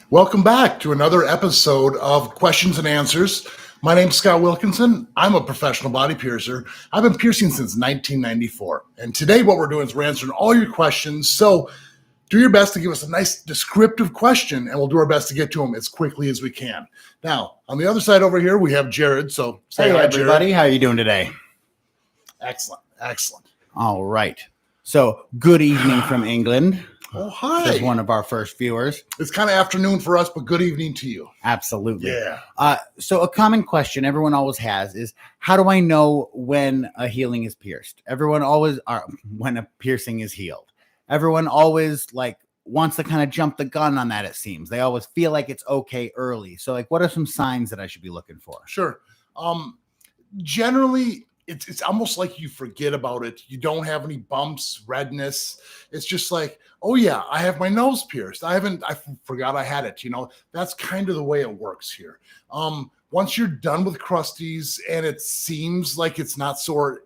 Welcome back to another episode of Questions and Answers. My name's Scott Wilkinson. I'm a professional body piercer. I've been piercing since 1994. And today what we're doing is we're answering all your questions. So do your best to give us a nice descriptive question, and we'll do our best to get to them as quickly as we can. Now, on the other side over here, we have Jared. So say hi, everybody. Jared. How are you doing today? Excellent. Excellent. All right. So good evening from England. Oh, hi. As one of our first viewers. It's kind of afternoon for us, but good evening to you. Absolutely. Yeah. So a common question everyone always has is, how do I know when a healing is pierced? When a piercing is healed. Everyone always wants to kind of jump the gun on that, it seems. They always feel like it's okay early. So what are some signs that I should be looking for? Sure. Generally, it's almost like you forget about it. You don't have any bumps, redness. It's just like, oh yeah, I have my nose pierced. I forgot I had it. That's kind of the way it works here. Once you're done with crusties and it seems like it's not sore,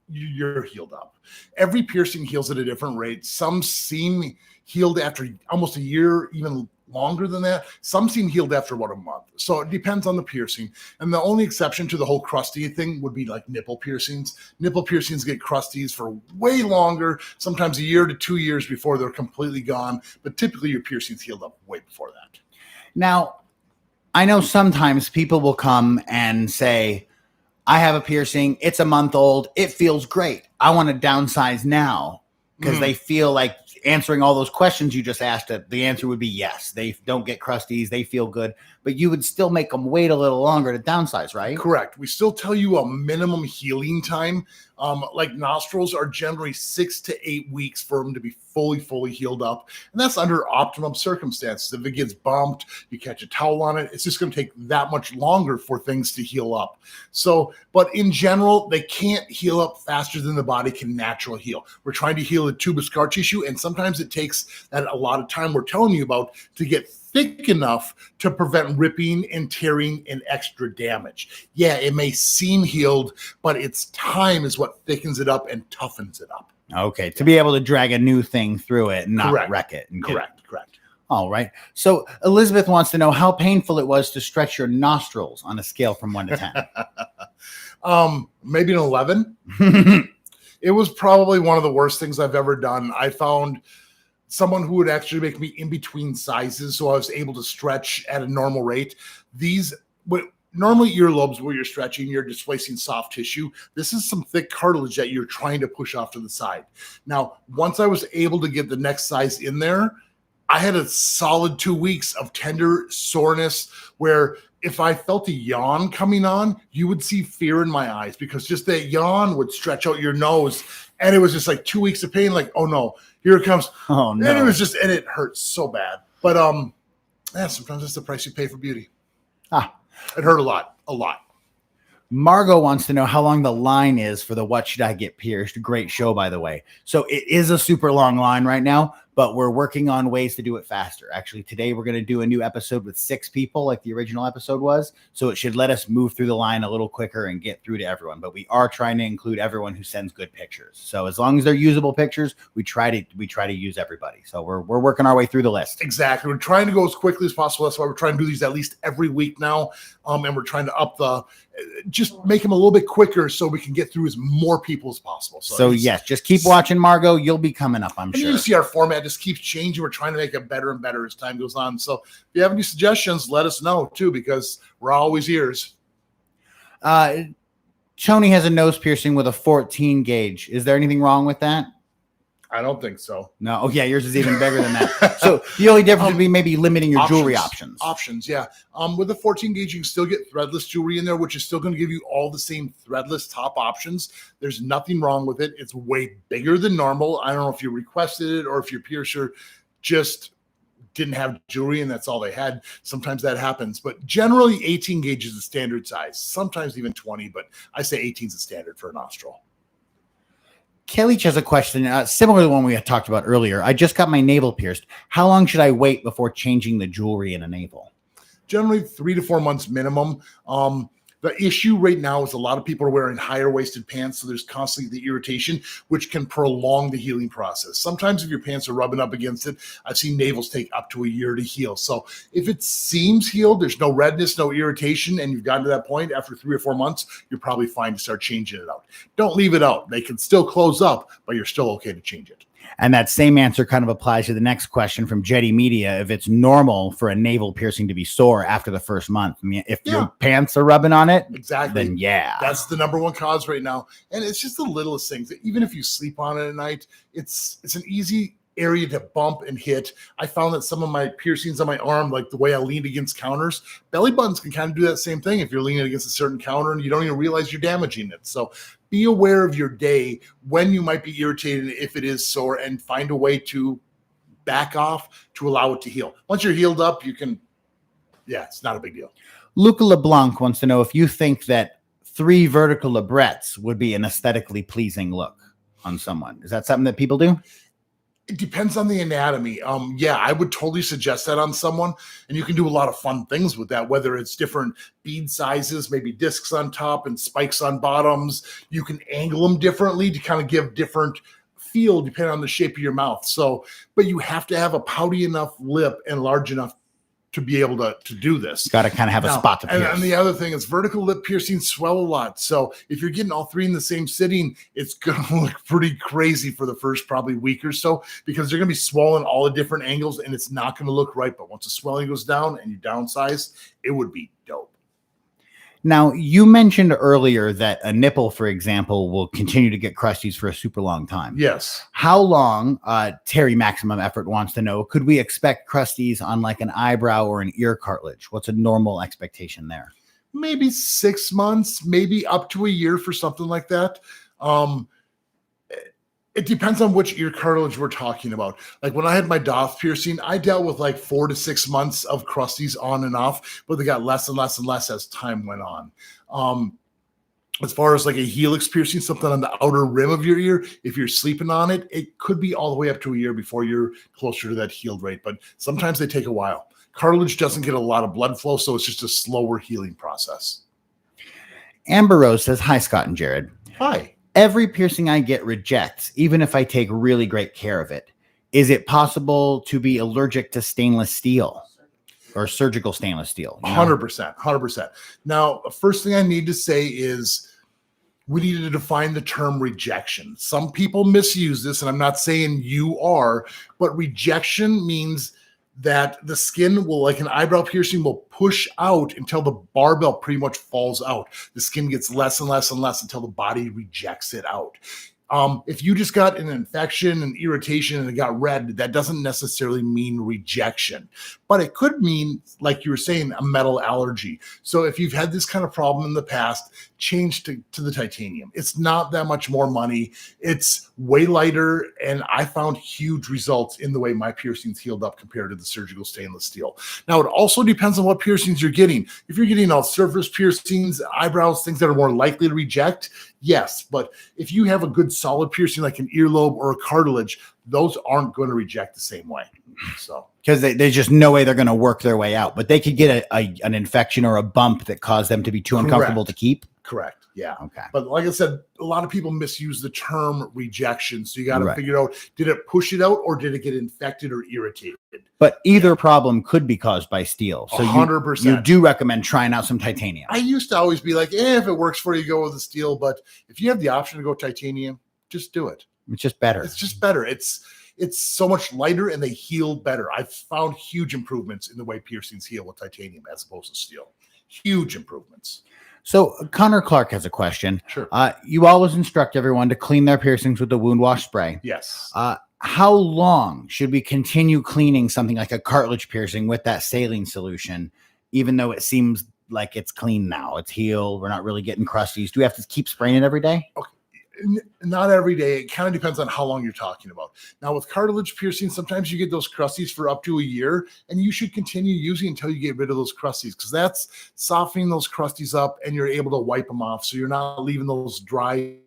you're healed up. Every piercing heals at a different rate. Some seem healed after almost a year, even longer than that. Some seem healed after about a month. So it depends on the piercing. And the only exception to the whole crusty thing would be like nipple piercings. Nipple piercings get crusties for way longer, sometimes a year to 2 years before they're completely gone. But typically your piercings healed up way before that. Now, I know sometimes people will come and say, I have a piercing. It's a month old. It feels great. I want to downsize now, because they feel like answering all those questions you just asked, the answer would be yes. They don't get crusties. They feel good. But you would still make them wait a little longer to downsize, right? Correct. We still tell you a minimum healing time. Like nostrils are generally 6 to 8 weeks for them to be fully healed up. And that's under optimum circumstances. If it gets bumped, you catch a towel on it, it's just going to take that much longer for things to heal up. So, but in general, they can't heal up faster than the body can naturally heal. We're trying to heal the tube of scar tissue, and sometimes it takes that a lot of time we're telling you about to get thick enough to prevent ripping and tearing and extra damage. Yeah, it may seem healed, but its time is what thickens it up and toughens it up. Okay, to be able to drag a new thing through it and not wreck it. Correct. All right. So Elizabeth wants to know how painful it was to stretch your nostrils on a scale from 1 to 10. Maybe an 11. It was probably one of the worst things I've ever done. I found someone who would actually make me in between sizes, so I was able to stretch at a normal rate. Normally earlobes, where you're stretching, you're displacing soft tissue. This is some thick cartilage that you're trying to push off to the side. Now, once I was able to get the next size in there, I had a solid 2 weeks of tender soreness where if I felt a yawn coming on, you would see fear in my eyes, because just that yawn would stretch out your nose. And it was just like 2 weeks of pain, like, oh no, here it comes. Oh no. And it hurt so bad. But sometimes it's the price you pay for beauty. It hurt a lot. Margot wants to know how long the line is for the What Should I Get Pierced? Great show, by the way. So it is a super long line right now, but we're working on ways to do it faster. Actually, today we're going to do a new episode with 6 people like the original episode was. So it should let us move through the line a little quicker and get through to everyone. But we are trying to include everyone who sends good pictures. So as long as they're usable pictures, we try to use everybody. So we're working our way through the list. Exactly. We're trying to go as quickly as possible. That's why we're trying to do these at least every week now. And we're trying to just make them a little bit quicker so we can get through as more people as possible. So yes, just keep watching, Margot. You'll be coming up, I'm sure. You see our format just keeps changing. We're trying to make it better and better as time goes on. So if you have any suggestions, let us know too, because we're always ears. Choni has a nose piercing with a 14 gauge. Is there anything wrong with that? I don't think so. No. Oh, yeah, yours is even bigger than that. So the only difference would be maybe limiting your jewelry options. Options, yeah. With the 14 gauge, you can still get threadless jewelry in there, which is still going to give you all the same threadless top options. There's nothing wrong with it. It's way bigger than normal. I don't know if you requested it or if your piercer just didn't have jewelry and that's all they had. Sometimes that happens, but generally 18 gauge is the standard size. Sometimes even 20, but I say 18 is the standard for a nostril. Kelly has a question similar to the one we had talked about earlier. I just got my navel pierced. How long should I wait before changing the jewelry in a navel? Generally 3 to 4 months minimum. The issue right now is a lot of people are wearing higher waisted pants, so there's constantly the irritation, which can prolong the healing process. Sometimes if your pants are rubbing up against it, I've seen navels take up to a year to heal. So if it seems healed, there's no redness, no irritation, and you've gotten to that point after 3 or 4 months, you're probably fine to start changing it out. Don't leave it out. They can still close up, but you're still okay to change it. And that same answer kind of applies to the next question from Jetty Media. If it's normal for a navel piercing to be sore after the first month, I mean, if your pants are rubbing on it, exactly, then yeah. That's the number one cause right now. And it's just the littlest things. Even if you sleep on it at night, it's an easy area to bump and hit. I found that some of my piercings on my arm, like the way I leaned against counters, belly buttons can kind of do that same thing if you're leaning against a certain counter and you don't even realize you're damaging it. So be aware of your day when you might be irritated if it is sore, and find a way to back off to allow it to heal. Once you're healed up, you can, it's not a big deal. Luca LeBlanc wants to know if you think that 3 vertical labrets would be an aesthetically pleasing look on someone. Is that something that people do? It depends on the anatomy. I would totally suggest that on someone, and you can do a lot of fun things with that, whether it's different bead sizes, maybe discs on top and spikes on bottoms. You can angle them differently to kind of give different feel depending on the shape of your mouth. So, but you have to have a pouty enough lip and large enough to be able to do this. Got to kind of have a spot to pierce. And the other thing is vertical lip piercings swell a lot. So if you're getting all 3 in the same sitting, it's going to look pretty crazy for the first probably week or so, because they're going to be swollen all the different angles and it's not going to look right. But once the swelling goes down and you downsize, it would be dope. Now, you mentioned earlier that a nipple, for example, will continue to get crusties for a super long time. Yes. How long, Terry Maximum Effort wants to know, could we expect crusties on like an eyebrow or an ear cartilage? What's a normal expectation there? Maybe 6 months, maybe up to a year for something like that. It depends on which ear cartilage we're talking about. Like when I had my Doth piercing, I dealt with like 4 to 6 months of crusties on and off, but they got less and less and less as time went on. As far as like a helix piercing, something on the outer rim of your ear, if you're sleeping on it, it could be all the way up to a year before you're closer to that healed rate. But sometimes they take a while. Cartilage doesn't get a lot of blood flow, so it's just a slower healing process. Amber Rose says, hi, Scott and Jared. Hi. Every piercing I get rejects, even if I take really great care of it. Is it possible to be allergic to stainless steel or surgical stainless steel? 100%. Now, first thing I need to say is we need to define the term rejection. Some people misuse this, and I'm not saying you are, but rejection means that the skin will, like an eyebrow piercing, will push out until the barbell pretty much falls out. The skin gets less and less and less until the body rejects it out. If you just got an infection and irritation and it got red, that doesn't necessarily mean rejection, but it could mean, like you were saying, a metal allergy. So if you've had this kind of problem in the past, change to the titanium. It's not that much more money. It's way lighter, and I found huge results in the way my piercings healed up compared to the surgical stainless steel. Now, it also depends on what piercings you're getting. If you're getting all surface piercings, eyebrows, things that are more likely to reject, yes. But if you have a good solid piercing like an earlobe or a cartilage, those aren't going to reject the same way. So because there's just no way they're going to work their way out, but they could get an infection or a bump that caused them to be too uncomfortable to keep. Correct. Yeah. Okay. But like I said, a lot of people misuse the term rejection. So you got to figure out, did it push it out or did it get infected or irritated? But either problem could be caused by steel. So 100%. You do recommend trying out some titanium. I used to always be like, if it works for you, go with the steel. But if you have the option to go titanium, just do it. It's just better. It's just better. It's so much lighter and they heal better. I've found huge improvements in the way piercings heal with titanium as opposed to steel. Huge improvements. So Connor Clark has a question. Sure. You always instruct everyone to clean their piercings with the wound wash spray. Yes. How long should we continue cleaning something like a cartilage piercing with that saline solution, even though it seems like it's clean now? It's healed. We're not really getting crusties. Do we have to keep spraying it every day? Okay. Not every day. It kind of depends on how long you're talking about. Now, with cartilage piercing, sometimes you get those crusties for up to a year, and you should continue using until you get rid of those crusties, because that's softening those crusties up and you're able to wipe them off. So you're not leaving those dry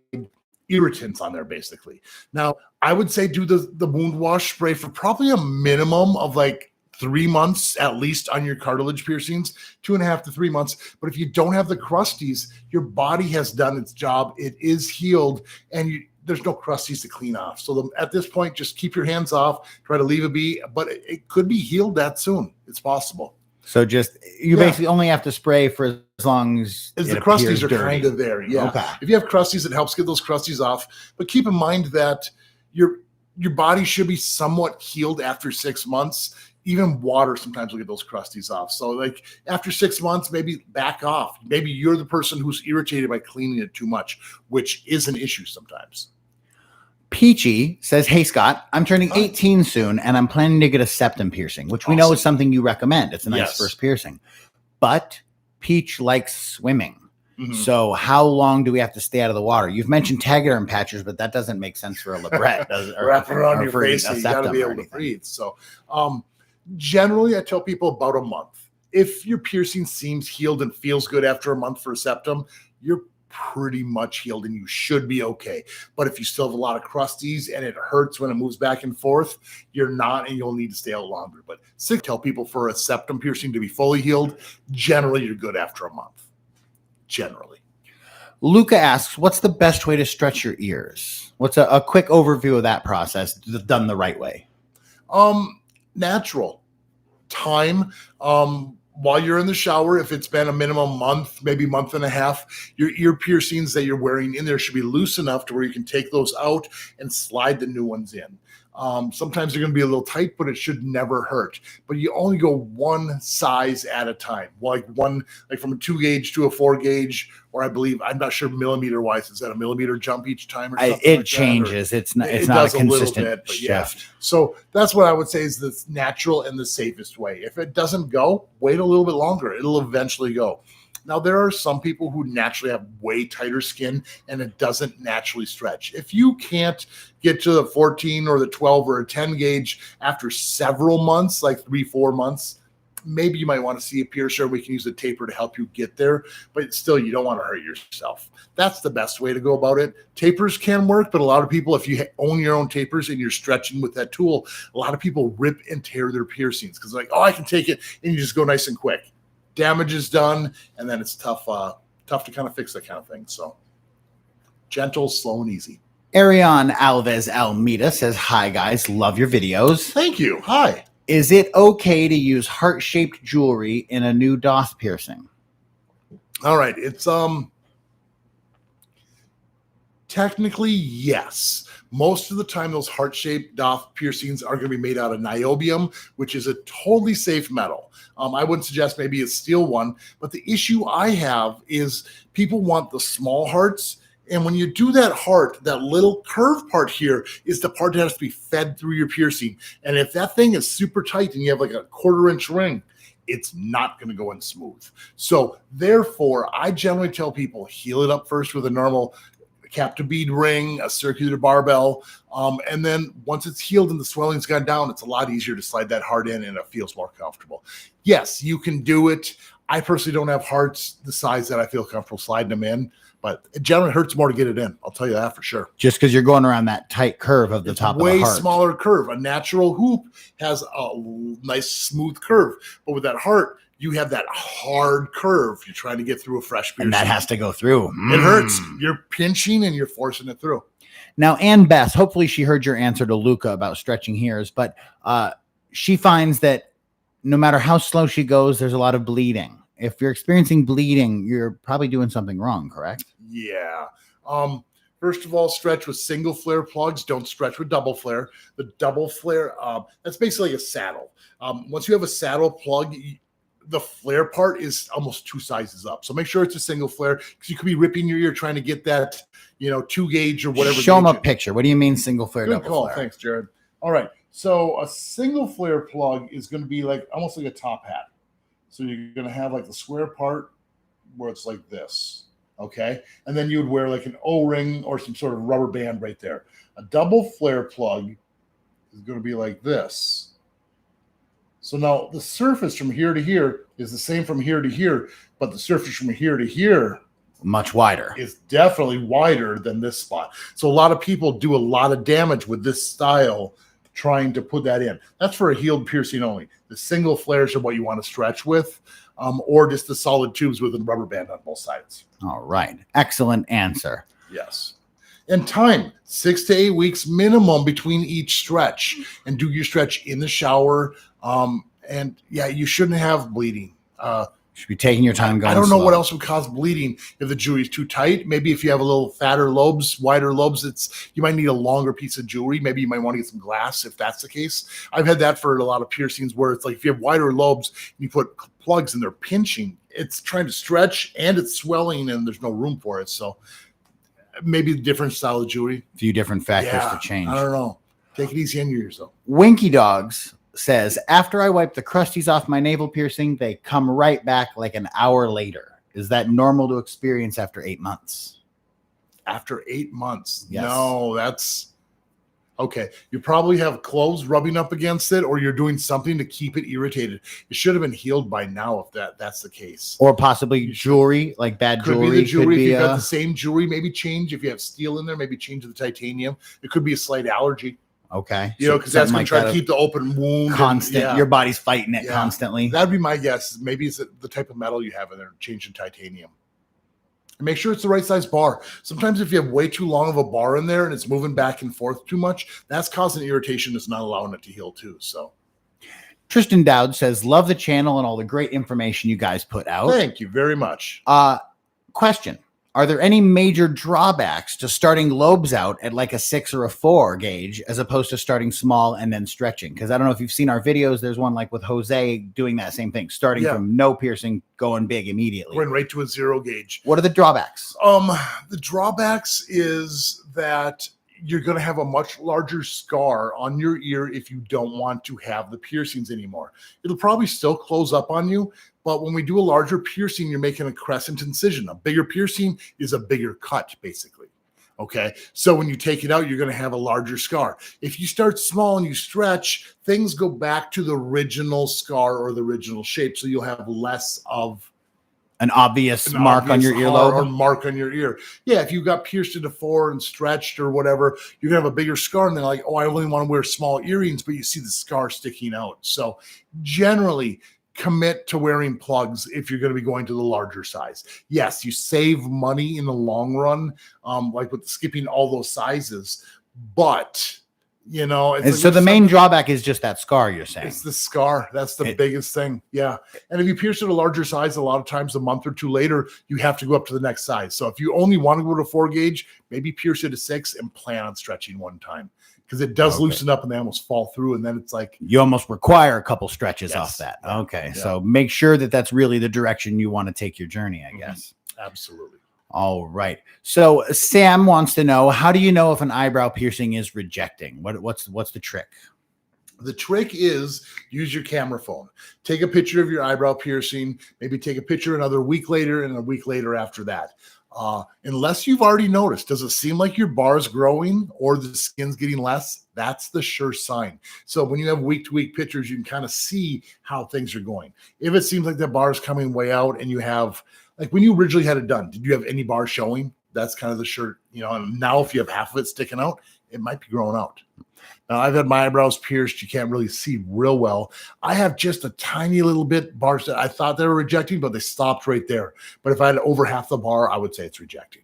irritants on there, basically. Now, I would say do the wound wash spray for probably a minimum of like 3 months at least on your cartilage piercings, 2.5 to 3 months. But if you don't have the crusties, your body has done its job. It is healed, and there's no crusties to clean off. So at this point, just keep your hands off, try to leave it be, but it could be healed that soon. It's possible. So just you basically only have to spray for as long as the crusties are kind of there. Yeah. Okay. If you have crusties, it helps get those crusties off. But keep in mind that your body should be somewhat healed after 6 months. Even water sometimes will get those crusties off. So like after 6 months, maybe back off. Maybe you're the person who's irritated by cleaning it too much, which is an issue sometimes. Peachy says, hey, Scott, I'm turning 18 soon, and I'm planning to get a septum piercing, which we know is something you recommend. It's a nice first piercing. But Peach likes swimming. Mm-hmm. So how long do we have to stay out of the water? You've mentioned Tegaderm patches, but that doesn't make sense for a Labret. Wrap it around your face. You got to be able to breathe. So generally, I tell people about a month. If your piercing seems healed and feels good after a month for a septum, you're pretty much healed and you should be okay. But if you still have a lot of crusties and it hurts when it moves back and forth, you're not, and you'll need to stay out longer. But tell people for a septum piercing to be fully healed, generally you're good after a month. Generally. Luca asks, what's the best way to stretch your ears? What's a quick overview of that process done the right way? Natural time. While you're in the shower, if it's been a minimum month, maybe month and a half, your ear piercings that you're wearing in there should be loose enough to where you can take those out and slide the new ones in. Sometimes they're going to be a little tight, but it should never hurt. But you only go one size at a time, like from a 2 gauge to a 4 gauge, or I believe, I'm not sure millimeter wise, is that a millimeter jump each time or something? It changes. It's not a consistent shift. So that's what I would say is the natural and the safest way. If it doesn't go, wait a little bit longer. It'll eventually go. Now, there are some people who naturally have way tighter skin and it doesn't naturally stretch. If you can't get to the 14 or the 12 or a 10 gauge after several months, like 3-4 months, maybe you might want to see a piercer. We can use a taper to help you get there, but still, you don't want to hurt yourself. That's the best way to go about it. Tapers can work, but a lot of people, if you own your own tapers and you're stretching with that tool, a lot of people rip and tear their piercings because like, oh, I can take it, and you just go nice and quick. Damage is done, and then it's tough to kind of fix that kind of thing. So gentle, slow, and easy. Ariane Alves Almeida says, hi, guys. Love your videos. Thank you. Hi. Is it okay to use heart-shaped jewelry in a new Doth piercing? All right. It's technically, yes. Most of the time, those heart-shaped Doth piercings are going to be made out of niobium, which is a totally safe metal. I wouldn't suggest maybe a steel one, but the issue I have is people want the small hearts. And when you do that heart, that little curved part here is the part that has to be fed through your piercing. And if that thing is super tight and you have like a 1/4-inch ring, it's not going to go in smooth. So therefore, I generally tell people heal it up first with a normal captive bead ring, a circular barbell. And then once it's healed and the swelling's gone down, it's a lot easier to slide that heart in and it feels more comfortable. Yes, you can do it. I personally don't have hearts the size that I feel comfortable sliding them in, but it generally hurts more to get it in. I'll tell you that for sure. Just because you're going around that tight curve of the top of the heart. Way smaller curve. A natural hoop has a nice smooth curve, but with that heart, you have that hard curve. You're trying to get through a fresh piercing. And that has to go through. It hurts. You're pinching and you're forcing it through. Now, Ann Bess, hopefully she heard your answer to Luca about stretching hairs, but she finds that no matter how slow she goes, there's a lot of bleeding. If you're experiencing bleeding, you're probably doing something wrong, correct? Yeah. First of all, stretch with single flare plugs. Don't stretch with double flare. The double flare, that's basically like a saddle. Once you have a saddle plug, the flare part is almost 2 sizes up. So make sure it's a single flare because you could be ripping your ear trying to get that, 2 gauge or whatever. Show them a picture. What do you mean single flare, Good double call. flare? Thanks, Jared. All right. So a single flare plug is going to be like almost like a top hat. So you're going to have like the square part where it's like this. Okay. And then you would wear like an O-ring or some sort of rubber band right there. A double flare plug is going to be like this. So now the surface from here to here is the same from here to here, but the surface from here to here much wider. Is definitely wider than this spot. So a lot of people do a lot of damage with this style trying to put that in. That's for a healed piercing only. The single flares are what you want to stretch with, or just the solid tubes with a rubber band on both sides. All right. Excellent answer. Yes. And time, 6 to 8 weeks minimum between each stretch. And do your stretch in the shower. And yeah, you shouldn't have bleeding. You should be taking your time going I don't know slow. what else would cause bleeding if the jewelry is too tight. Maybe if you have a little fatter lobes, wider lobes, you might need a longer piece of jewelry. Maybe you might want to get some glass if that's the case. I've had that for a lot of piercings where it's like if you have wider lobes and you put plugs and they're pinching, it's trying to stretch and it's swelling and there's no room for it. So maybe a different style of jewelry. A few different factors to change. I don't know. Take it easy on yours though. Winky Dogs says, after I wipe the crusties off my navel piercing, they come right back like an hour later. Is that normal to experience after 8 months? After 8 months? Yes. No, that's okay. You probably have clothes rubbing up against it, or you're doing something to keep it irritated. It should have been healed by now if that's the case. Or possibly jewelry, like bad Could jewelry. be the jewelry. Could If be you've got the same jewelry, maybe change. If you have steel in there, maybe change the titanium. It could be a slight allergy. okay. You know, because that's going to like try to keep the open wound. constant. Your body's fighting it Yeah. constantly. That'd be my guess. Maybe it's the type of metal you have in there, changing titanium. And make sure it's the right size bar. Sometimes if you have way too long of a bar in there and it's moving back and forth too much, that's causing irritation. That's not allowing it to heal too. So Tristan Dowd says, love the channel and all the great information you guys put out. thank you very much. Question. Are there any major drawbacks to starting lobes out at like a 6 or a 4 gauge as opposed to starting small and then stretching? Because I don't know if you've seen our videos. There's one like with Jose doing that same thing, starting from no piercing, going big immediately. Going right to a 0 gauge. What are the drawbacks? The drawbacks is that you're going to have a much larger scar on your ear if you don't want to have the piercings anymore. It'll probably still close up on you, but when we do a larger piercing, you're making a crescent incision. A bigger piercing is a bigger cut, basically. Okay, so when you take it out, you're going to have a larger scar. If you start small and you stretch, things go back to the original scar or the original shape, so you'll have less of An obvious mark on your earlobe? Or mark on your ear. Yeah, if you got pierced into 4 and stretched or whatever, you're going to have a bigger scar, and they're like, oh, I only want to wear small earrings, but you see the scar sticking out. So generally, commit to wearing plugs if you're going to be going to the larger size. Yes, you save money in the long run, like with skipping all those sizes, but you know, and so the main drawback is just that scar, you're saying? It's the scar. That's the biggest thing. Yeah. And if you pierce at a larger size, a lot of times a month or 2 later, you have to go up to the next size. So if you only want to go to 4 gauge, maybe pierce it to 6 and plan on stretching one time, because it does loosen up and they almost fall through. And then it's like you almost require a couple stretches off that. Okay. Yeah. So make sure that that's really the direction you want to take your journey, I guess. Absolutely. All right. So Sam wants to know, how do you know if an eyebrow piercing is rejecting? What's the trick? The trick is use your camera phone. Take a picture of your eyebrow piercing, maybe take a picture another week later and a week later after that. Unless you've already noticed, does it seem like your bar is growing or the skin's getting less? That's the sure sign. So when you have week-to-week pictures, you can kind of see how things are going. If it seems like the bar is coming way out and you have, like when you originally had it done, did you have any bar showing? That's kind of the shirt, you know, and now if you have half of it sticking out, it might be growing out. Now, I've had my eyebrows pierced. You can't really see real well. I have just a tiny little bit bars that I thought they were rejecting, but they stopped right there. But if I had over half the bar, I would say it's rejecting.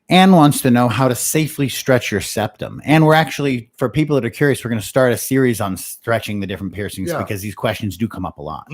Anne wants to know how to safely stretch your septum. And we're actually, for people that are curious, we're going to start a series on stretching the different piercings because these questions do come up a lot.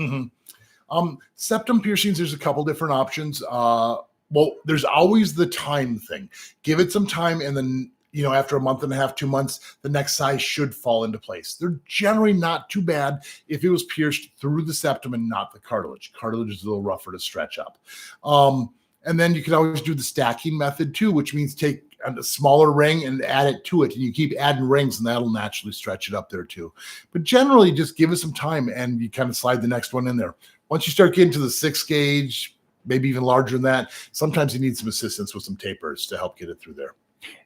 Septum piercings, there's a couple different options. Well, there's always the time thing. Give it some time, and then, you know, after a month and a half, 2 months, the next size should fall into place. They're generally not too bad if it was pierced through the septum and not the cartilage. Cartilage is a little rougher to stretch up. And then you can always do the stacking method too, which means take a smaller ring and add it to it. And you keep adding rings and that'll naturally stretch it up there too. But generally just give it some time and you kind of slide the next one in there. Once you start getting to the 6 gauge, maybe even larger than that, sometimes you need some assistance with some tapers to help get it through there.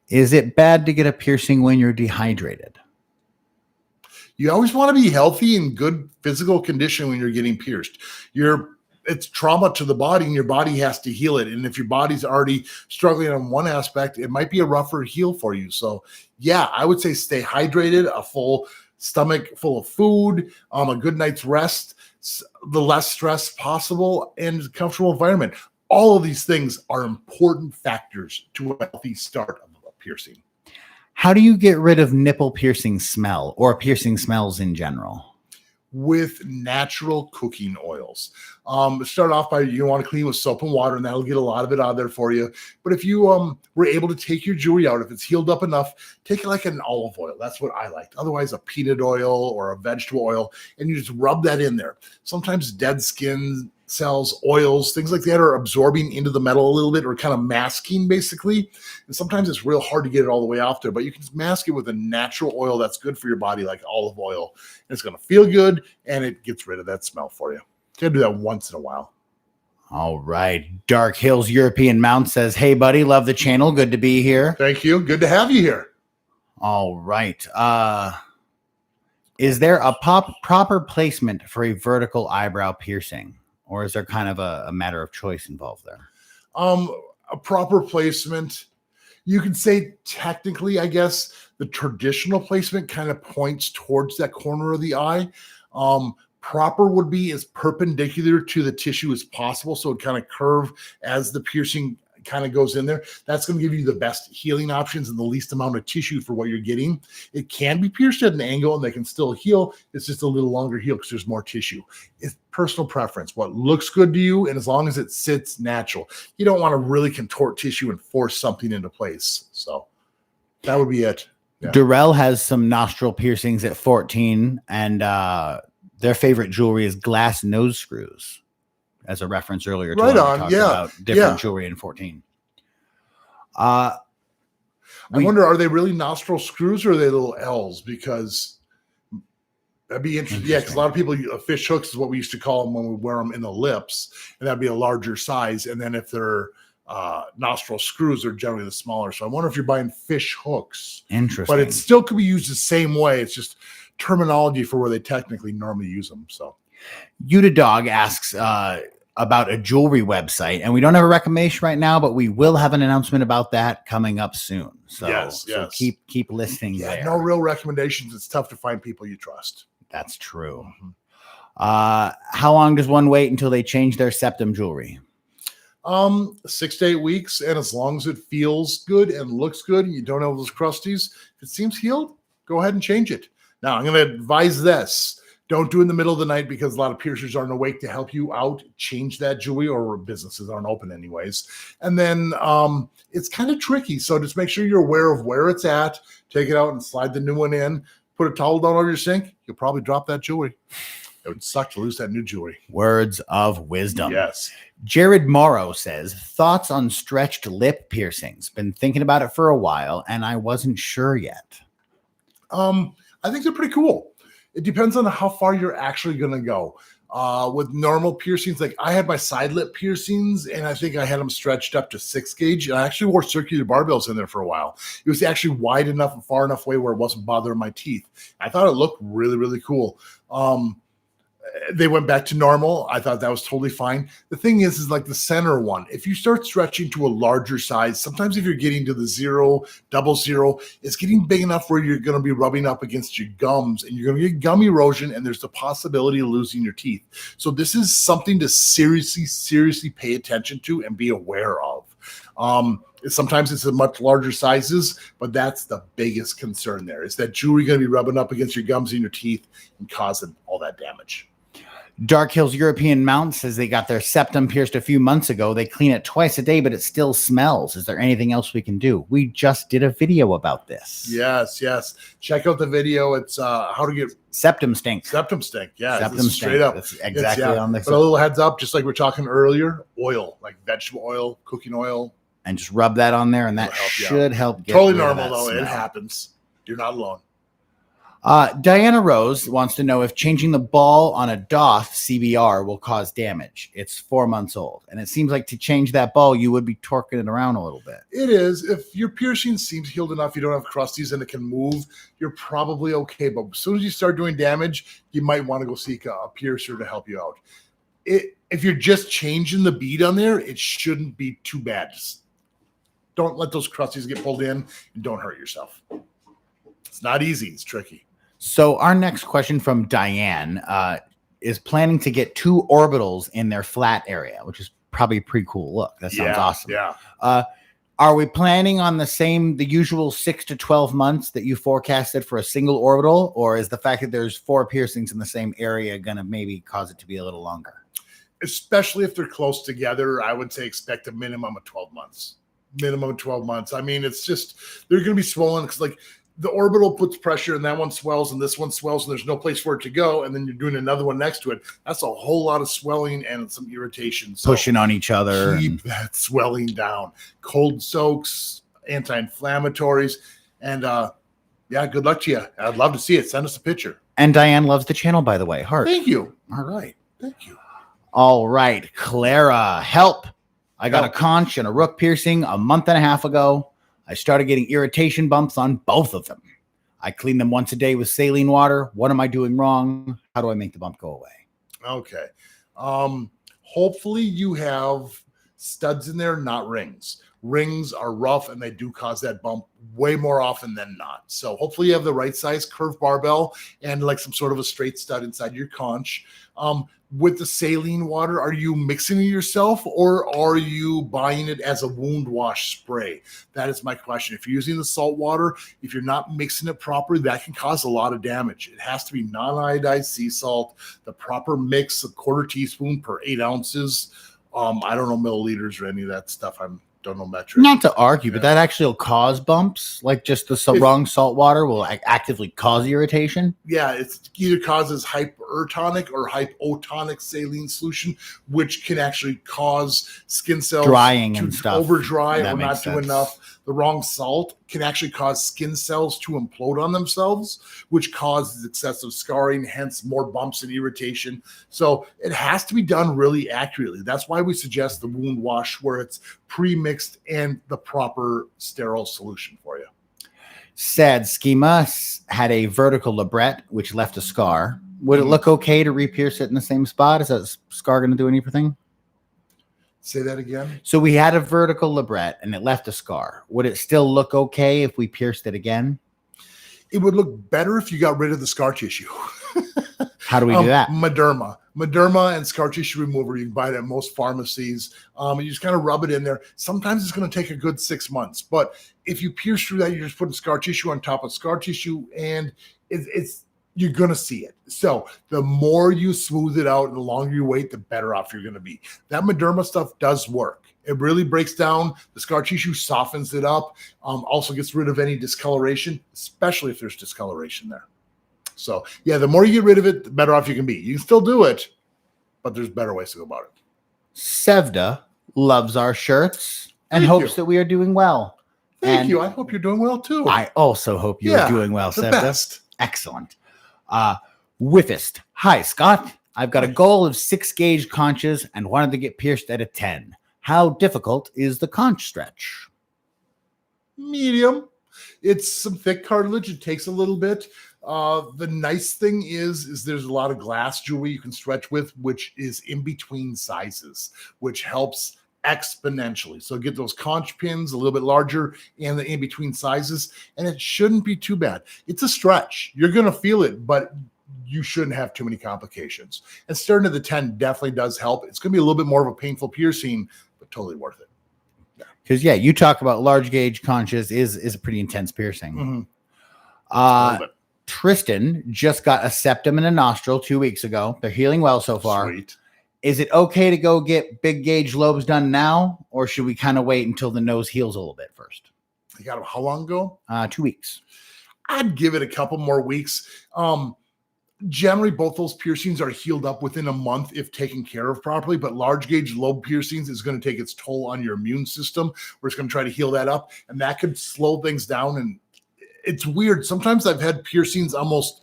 Is it bad to get a piercing when you're dehydrated? You always want to be healthy and good physical condition when you're getting pierced. Your it's trauma to the body, and your body has to heal it. And if your body's already struggling on one aspect, it might be a rougher heal for you. So yeah, I would say stay hydrated, a full stomach full of food, a good night's rest, the less stress possible, and comfortable environment. All of these things are important factors to a healthy start of a piercing. How do you get rid of nipple piercing smell or piercing smells in general? With natural cooking oils. Start off by, you want to clean with soap and water, and that'll get a lot of it out of there for you. But if you were able to take your jewelry out, if it's healed up enough, take it like an olive oil. That's what I liked. Otherwise, a peanut oil or a vegetable oil, and you just rub that in there. Sometimes dead skin cells, oils, things like that are absorbing into the metal a little bit, or kind of masking basically. And sometimes it's real hard to get it all the way off there, but you can just mask it with a natural oil that's good for your body, like olive oil. And it's going to feel good, and it gets rid of that smell for you. You got to do that once in a while. All right. Dark Hills European Mount says, hey, buddy, love the channel. Good to be here. Thank you. Good to have you here. All right. Is there a proper placement for a vertical eyebrow piercing? Or is there kind of a matter of choice involved there? A proper placement, you could say technically, I guess, the traditional placement kind of points towards that corner of the eye. Proper would be as perpendicular to the tissue as possible, so it kind of curve as the piercing kind of goes in there. That's going to give you the best healing options and the least amount of tissue for what you're getting. It can be pierced at an angle and they can still heal. It's just a little longer heal because there's more tissue. It's personal preference, what looks good to you, and as long as it sits natural. You don't want to really contort tissue and force something into place. So that would be it. Yeah. Durrell has some nostril piercings at 14, and their favorite jewelry is glass nose screws, as a reference earlier to right when we talked yeah. about different jewelry in 14. I wonder, are they really nostril screws or are they little L's? Because that'd be interesting. Yeah, because a lot of people, fish hooks is what we used to call them when we wear them in the lips, and that'd be a larger size. And then if they're nostril screws, they're generally the smaller. So I wonder if you're buying fish hooks. Interesting. But it still could be used the same way. It's just terminology for where they technically normally use them. So Yuta Dog asks about a jewelry website, and we don't have a recommendation right now, but we will have an announcement about that coming up soon. So, yes. keep listening. Yeah, there. no real recommendations. It's tough to find people you trust. That's true. How long does one wait until they change their septum jewelry? 6 to 8 weeks, and as long as it feels good and looks good, and you don't have those crusties, if it seems healed, go ahead and change it. Now, I'm going to advise this. Don't do it in the middle of the night because a lot of piercers aren't awake to help you out. Change that jewelry, or businesses aren't open anyways. And then it's kind of tricky. So just make sure you're aware of where it's at. Take it out and slide the new one in. Put a towel down over your sink. You'll probably drop that jewelry. It would suck to lose that new jewelry. Words of wisdom. Yes. Jared Morrow says, thoughts on stretched lip piercings. Been thinking about it for a while, and I wasn't sure yet. I think they're pretty cool. It depends on how far you're actually going to go. With normal piercings, like I had my side lip piercings, and I think I had them stretched up to 6 gauge. And I actually wore circular barbells in there for a while. It was actually wide enough and far enough away where it wasn't bothering my teeth. I thought it looked really, really cool. They went back to normal. I thought that was totally fine. The thing is like the center one, if you start stretching to a larger size, sometimes if you're getting to the 0, 00, it's getting big enough where you're going to be rubbing up against your gums and you're going to get gum erosion, and there's the possibility of losing your teeth. So this is something to seriously pay attention to and be aware of. Sometimes it's in much larger sizes, but that's the biggest concern there, is that jewelry going to be rubbing up against your gums and your teeth and causing all that damage. Dark Hills European Mount says they got their septum pierced a few months ago. They clean it twice a day, but it still smells. Is there anything else we can do? We just did a video about this. Yes. Check out the video. It's how to get septum stink. Septum stink. Yeah, septum stink. Straight up. That's exactly on the. But a little heads up, just like we we're talking earlier, oil, like vegetable oil, cooking oil. And just rub that on there, and that should help get totally normal, though. Smell. It happens. You're not alone. Diana Rose wants to know if changing the ball on a Doth CBR will cause damage. It's 4 months old, and it seems like to change that ball, you would be torquing it around a little bit. It is. If your piercing seems healed enough, you don't have crusties, and it can move, you're probably okay. But as soon as you start doing damage, you might want to go seek a piercer to help you out. if you're just changing the bead on there, it shouldn't be too bad. Just don't let those crusties get pulled in and don't hurt yourself. It's not easy. It's tricky. So our next question from Diane is planning to get 2 orbitals in their flat area, which is probably a pretty cool look. That sounds awesome. Yeah. Are we planning on the usual 6 to 12 months that you forecasted for a single orbital, or is the fact that there's 4 piercings in the same area going to maybe cause it to be a little longer? Especially if they're close together, I would say expect a minimum of 12 months. Minimum of 12 months. I mean, it's just, they're going to be swollen because like the orbital puts pressure and that one swells and this one swells and there's no place for it to go. And then you're doing another one next to it. That's a whole lot of swelling and some irritation. So pushing on each other. Keep that swelling down. Cold soaks, anti-inflammatories. And yeah, good luck to you. I'd love to see it. Send us a picture. And Diane loves the channel, by the way. Heart. Thank you. All right. Thank you. All right. Clara, help. I got a conch and a rook piercing a month and a half ago. I started getting irritation bumps on both of them. I clean them once a day with saline water. What am I doing wrong? How do I make the bump go away? Okay. Hopefully you have studs in there, not rings. Rings are rough and they do cause that bump way more often than not. So hopefully you have the right size curved barbell and like some sort of a straight stud inside your conch. With the saline water, are you mixing it yourself or are you buying it as a wound wash spray? That is my question. If you're using the salt water, if you're not mixing it properly, that can cause a lot of damage. It has to be non-iodized sea salt, the proper mix, a 1/4 teaspoon per 8 ounces. I don't know milliliters or any of that stuff. Don't know metrics. Not to argue, but that actually will cause bumps. Like just the wrong salt water will actively cause irritation. Yeah, it either causes hypertonic or hypotonic saline solution, which can actually cause skin cells drying to and stuff. Over dry or not do sense. enough. The wrong salt can actually cause skin cells to implode on themselves, which causes excessive scarring, hence more bumps and irritation. So it has to be done really accurately. That's why we suggest the wound wash where it's pre-mixed and the proper sterile solution for you. Sad Schema had a vertical labret, which left a scar. Would it look okay to re-pierce it in the same spot? Is that scar going to do anything? Say that again. So we had a vertical labret and it left a scar. Would it still look okay if we pierced it again? It would look better if you got rid of the scar tissue. How do we do that? Madonna and scar tissue remover. You can buy it at most pharmacies. You just kind of rub it in there. Sometimes it's going to take a good 6 months, but if you pierce through that, you're just putting scar tissue on top of scar tissue, and you're going to see it. So the more you smooth it out and the longer you wait, the better off you're going to be. That Madonna stuff does work. It really breaks down the scar tissue, softens it up, also gets rid of any discoloration, especially if there's discoloration there. So yeah, the more you get rid of it, the better off you can be. You can still do it, but there's better ways to go about it. Sevda loves our shirts and hopes that we are doing well. Thank you. I hope you're doing well too. I also hope you are doing well, Sevda. Best. Excellent. Whiffist. Hi, Scott. I've got a goal of 6 gauge conches and wanted to get pierced at a 10. How difficult is the conch stretch? Medium. It's some thick cartilage. It takes a little bit. The nice thing is there's a lot of glass jewelry you can stretch with, which is in between sizes, which helps exponentially. So get those conch pins a little bit larger and the in between sizes, and it shouldn't be too bad. It's a stretch. You're going to feel it, but you shouldn't have too many complications. And starting at the 10 definitely does help. It's going to be a little bit more of a painful piercing, but totally worth it. Because you talk about large gauge conches is a pretty intense piercing. Mm-hmm. Tristan just got a septum and a nostril 2 weeks ago. They're healing well so far. Sweet. Is it okay to go get big gauge lobes done now, or should we kind of wait until the nose heals a little bit first? You got them how long ago? 2 weeks. I'd give it a couple more weeks. Generally, both those piercings are healed up within a month if taken care of properly, but large gauge lobe piercings is going to take its toll on your immune system. We're just going to try to heal that up, and that could slow things down. And it's weird. Sometimes I've had piercings almost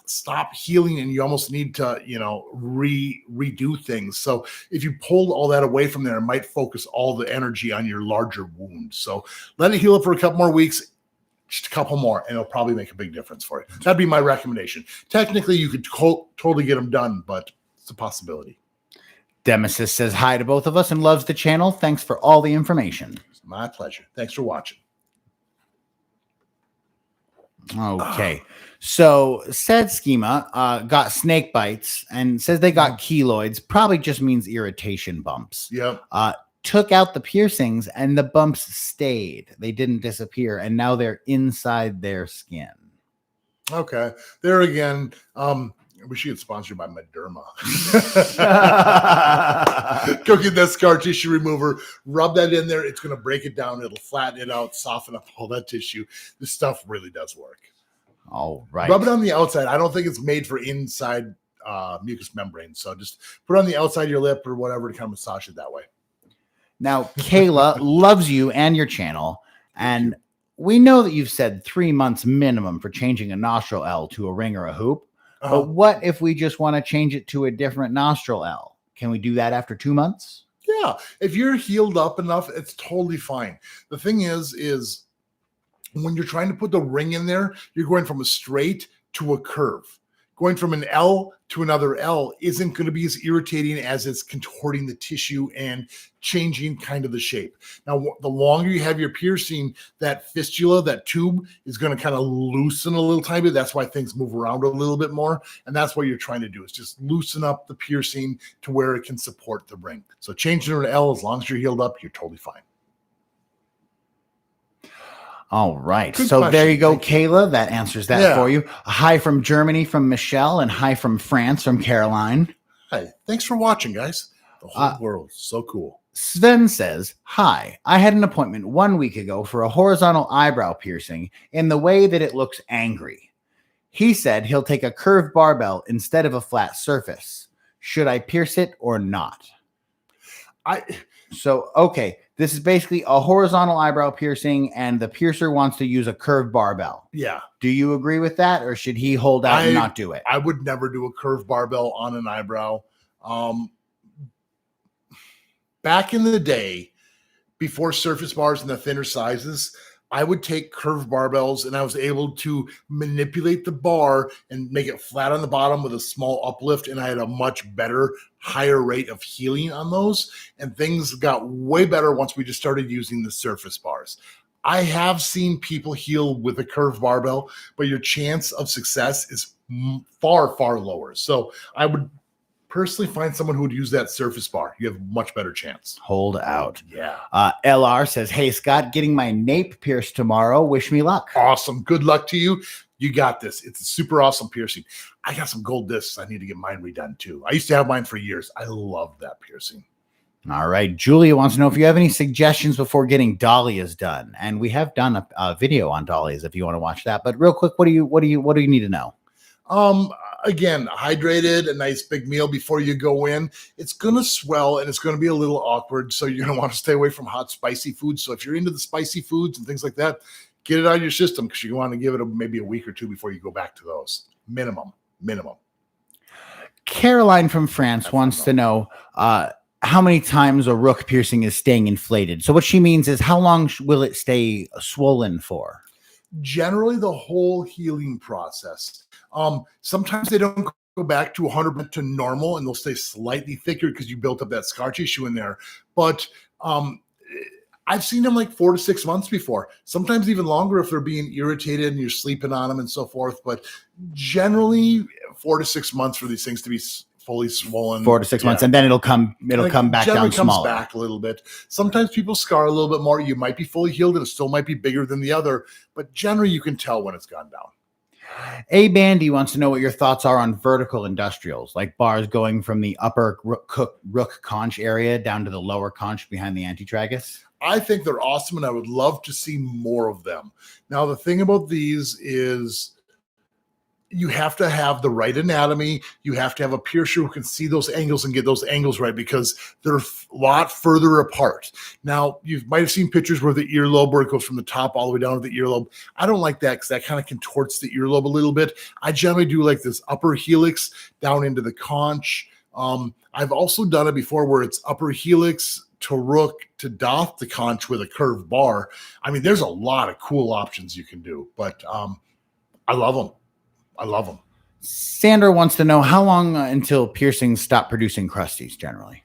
stop healing and you almost need to, redo things. So if you pulled all that away from there, it might focus all the energy on your larger wound. So let it heal up for a couple more weeks. Just a couple more, and it'll probably make a big difference for you. That'd be my recommendation. Technically, you could totally get them done, but it's a possibility. Demesis says hi to both of us and loves the channel. Thanks for all the information. It's my pleasure. Thanks for watching. Okay. So said schema got snake bites and says they got keloids. Probably just means irritation bumps. Yep. Took out the piercings and the bumps stayed. They didn't disappear, and now they're inside their skin. Okay. There again, we should get sponsored by Madonna. Go get that scar tissue remover, rub that in there. It's going to break it down. It'll flatten it out, soften up all that tissue. This stuff really does work. All right. Rub it on the outside. I don't think it's made for inside mucous membrane. So just put it on the outside of your lip or whatever to kind of massage it that way. Now, Kayla loves you and your channel, and we know that you've said 3 months minimum for changing a nostril L to a ring or a hoop. But what if we just want to change it to a different nostril L? Can we do that after 2 months? Yeah. If you're healed up enough, it's totally fine. The thing is when you're trying to put the ring in there, you're going from a straight to a curve. Going from an L to another L isn't going to be as irritating as it's contorting the tissue and changing kind of the shape. Now, the longer you have your piercing, that fistula, that tube is going to kind of loosen a little tiny bit. That's why things move around a little bit more. And that's what you're trying to do is just loosen up the piercing to where it can support the ring. So changing it to L, as long as you're healed up, you're totally fine. All right. Good so question. there you go, Thank you. Kayla. That answers that for you. A hi from Germany from Michelle and hi from France from Caroline. Hi. Thanks for watching, guys. The whole world is so cool. Sven says, hi, I had an appointment 1 week ago for a horizontal eyebrow piercing in the way that it looks angry. He said he'll take a curved barbell instead of a flat surface. Should I pierce it or not? Okay. This is basically a horizontal eyebrow piercing, and the piercer wants to use a curved barbell. Yeah. Do you agree with that, or should he hold out and not do it? I would never do a curved barbell on an eyebrow. Back in the day, before surface bars and the thinner sizes, I would take curved barbells and I was able to manipulate the bar and make it flat on the bottom with a small uplift. And I had a much better, higher rate of healing on those. And things got way better once we just started using the surface bars. I have seen people heal with a curved barbell, but your chance of success is far, far lower. So I would personally find someone who would use that surface bar. You have a much better chance. Hold out. Yeah. LR says, hey, Scott, getting my nape pierced tomorrow. Wish me luck. Awesome. Good luck to you. You got this. It's a super awesome piercing. I got some gold discs. I need to get mine redone too. I used to have mine for years. I love that piercing. All right. Julia wants to know if you have any suggestions before getting dahlias done. And we have done a video on dahlias if you want to watch that. But real quick, what do you need to know? Again, hydrated, a nice big meal before you go in. It's going to swell and it's going to be a little awkward. So you're going to want to stay away from hot, spicy foods. So if you're into the spicy foods and things like that, get it out of your system because you want to give it maybe a week or two before you go back to those. Minimum. Caroline from France wants to know how many times a rook piercing is staying inflated. So what she means is how long will it stay swollen for? Generally, the whole healing process. Sometimes they don't go back to 100% to normal and they'll stay slightly thicker because you built up that scar tissue in there. But I've seen them like 4 to 6 months before, sometimes even longer if they're being irritated and you're sleeping on them and so forth. But generally 4 to 6 months for these things to be fully swollen. 4 to 6 months, and then it'll come back down comes smaller. Back a little bit. Sometimes people scar a little bit more. You might be fully healed and it still might be bigger than the other, but generally you can tell when it's gone down. A Bandy wants to know what your thoughts are on vertical industrials, like bars going from the upper Rook Conch area down to the lower Conch behind the Anti-Tragus. I think they're awesome, and I would love to see more of them. Now, the thing about these is you have to have the right anatomy. You have to have a piercer who can see those angles and get those angles right because they're a lot further apart. Now, you might have seen pictures where the earlobe, where it goes from the top all the way down to the earlobe. I don't like that because that kind of contorts the earlobe a little bit. I generally do like this upper helix down into the conch. I've also done it before where it's upper helix to Rook to Doth to conch with a curved bar. I mean, there's a lot of cool options you can do, but I love them. I love them. Sandra wants to know how long until piercings stop producing crusties generally.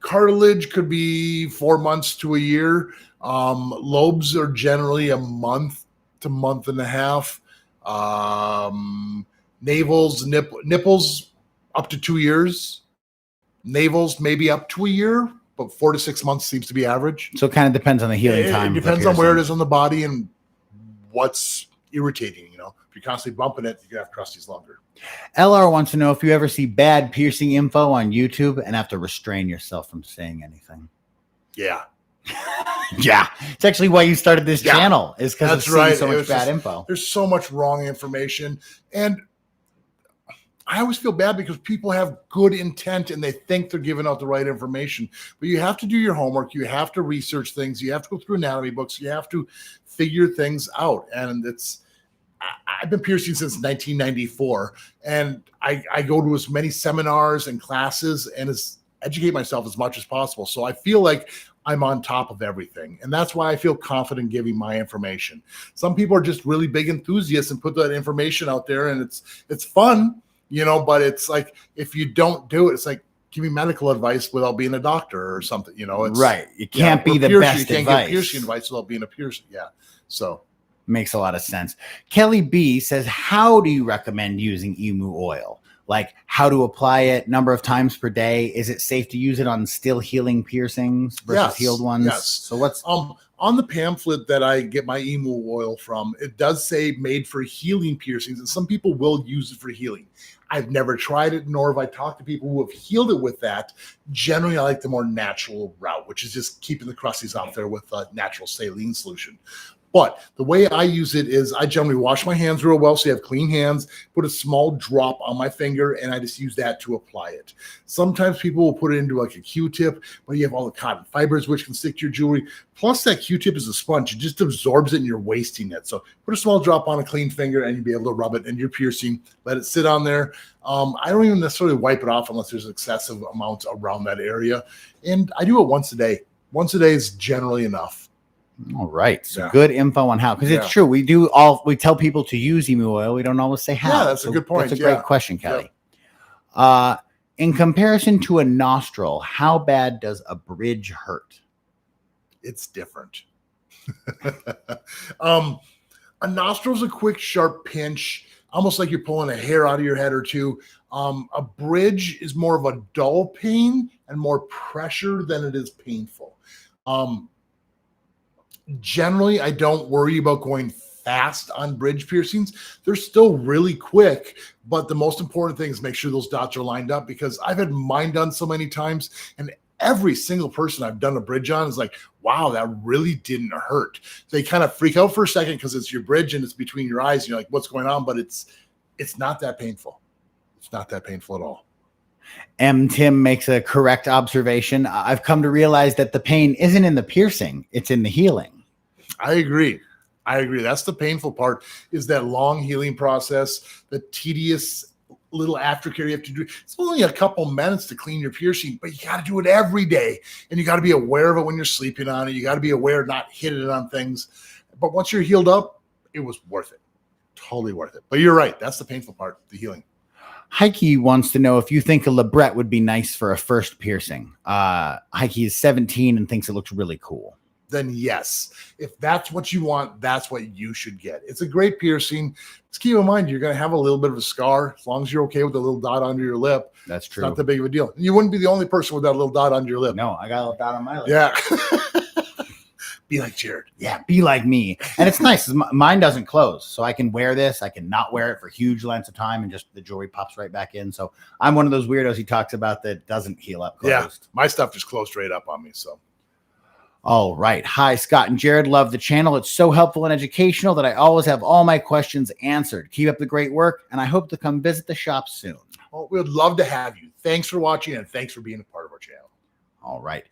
Cartilage could be 4 months to a year. Lobes are generally a month to month and a half. Navels, nipples up to 2 years. Navels maybe up to a year, but 4 to 6 months seems to be average. So it kind of depends on the healing time. It depends on where it is on the body and what's irritating. You know, if you're constantly bumping it, you can have crusties longer. LR wants to know if you ever see bad piercing info on YouTube and have to restrain yourself from saying anything. Yeah. Yeah. It's actually why you started this channel, is because of seeing so much bad info. There's so much wrong information. And I always feel bad because people have good intent and they think they're giving out the right information. But you have to do your homework. You have to research things. You have to go through anatomy books. You have to figure things out. And I've been piercing since 1994, and I go to as many seminars and classes and educate myself as much as possible. So I feel like I'm on top of everything. And that's why I feel confident giving my information. Some people are just really big enthusiasts and put that information out there, and it's fun, you know, but it's like, if you don't do it, it's like giving medical advice without being a doctor or something, you know. It's right. It can't be the best advice. You can't give piercing advice without being a piercer. Yeah. So makes a lot of sense. Kelly B says, how do you recommend using emu oil? Like, how to apply it, number of times per day? Is it safe to use it on still healing piercings versus healed ones? Yes. So what's on the pamphlet that I get my emu oil from, it does say made for healing piercings, and some people will use it for healing. I've never tried it, nor have I talked to people who have healed it with that. Generally, I like the more natural route, which is just keeping the crusties out there with a natural saline solution. But the way I use it is I generally wash my hands real well so you have clean hands, put a small drop on my finger, and I just use that to apply it. Sometimes people will put it into like a Q-tip, but you have all the cotton fibers which can stick to your jewelry. Plus that Q-tip is a sponge. It just absorbs it and you're wasting it. So put a small drop on a clean finger and you'll be able to rub it in your piercing. Let it sit on there. I don't even necessarily wipe it off unless there's excessive amounts around that area. And I do it once a day. Once a day is generally enough. All right. So good info on how, because it's true. We tell people to use emu oil. We don't always say how. Yeah, that's a good point. That's a great question, Kelly. In comparison to a nostril, how bad does a bridge hurt? It's different. A nostril is a quick, sharp pinch, almost like you're pulling a hair out of your head or two. A bridge is more of a dull pain and more pressure than it is painful. Generally, I don't worry about going fast on bridge piercings. They're still really quick, but the most important thing is make sure those dots are lined up, because I've had mine done so many times, and every single person I've done a bridge on is like, wow, that really didn't hurt. They kind of freak out for a second because it's your bridge and it's between your eyes. And you're like, what's going on? But it's not that painful. It's not that painful at all. Tim makes a correct observation. I've come to realize that the pain isn't in the piercing, it's in the healing. I agree. That's the painful part, is that long healing process, the tedious little aftercare you have to do. It's only a couple minutes to clean your piercing, but you got to do it every day. And you got to be aware of it when you're sleeping on it. You got to be aware, not hitting it on things. But once you're healed up, it was worth it. Totally worth it. But you're right. That's the painful part, the healing. Heike wants to know if you think a Labret would be nice for a first piercing. Heike is 17 and thinks it looks really cool. Then yes, if that's what you want, that's what you should get. It's a great piercing. Just keep in mind, you're going to have a little bit of a scar. As long as you're okay with a little dot under your lip. That's true. It's not that big of a deal. You wouldn't be the only person with that little dot under your lip. No, I got a little dot on my lip. Yeah. Be like Jared. Yeah, be like me. And it's nice. Mine doesn't close. So I can wear this. I can not wear it for huge lengths of time and just the jewelry pops right back in. So I'm one of those weirdos he talks about that doesn't heal up closed. Yeah, my stuff just closed straight up on me. So. All right. Hi, Scott and Jared. Love the channel. It's so helpful and educational that I always have all my questions answered. Keep up the great work, and I hope to come visit the shop soon. Well, we would love to have you. Thanks for watching, and thanks for being a part of our channel. All right.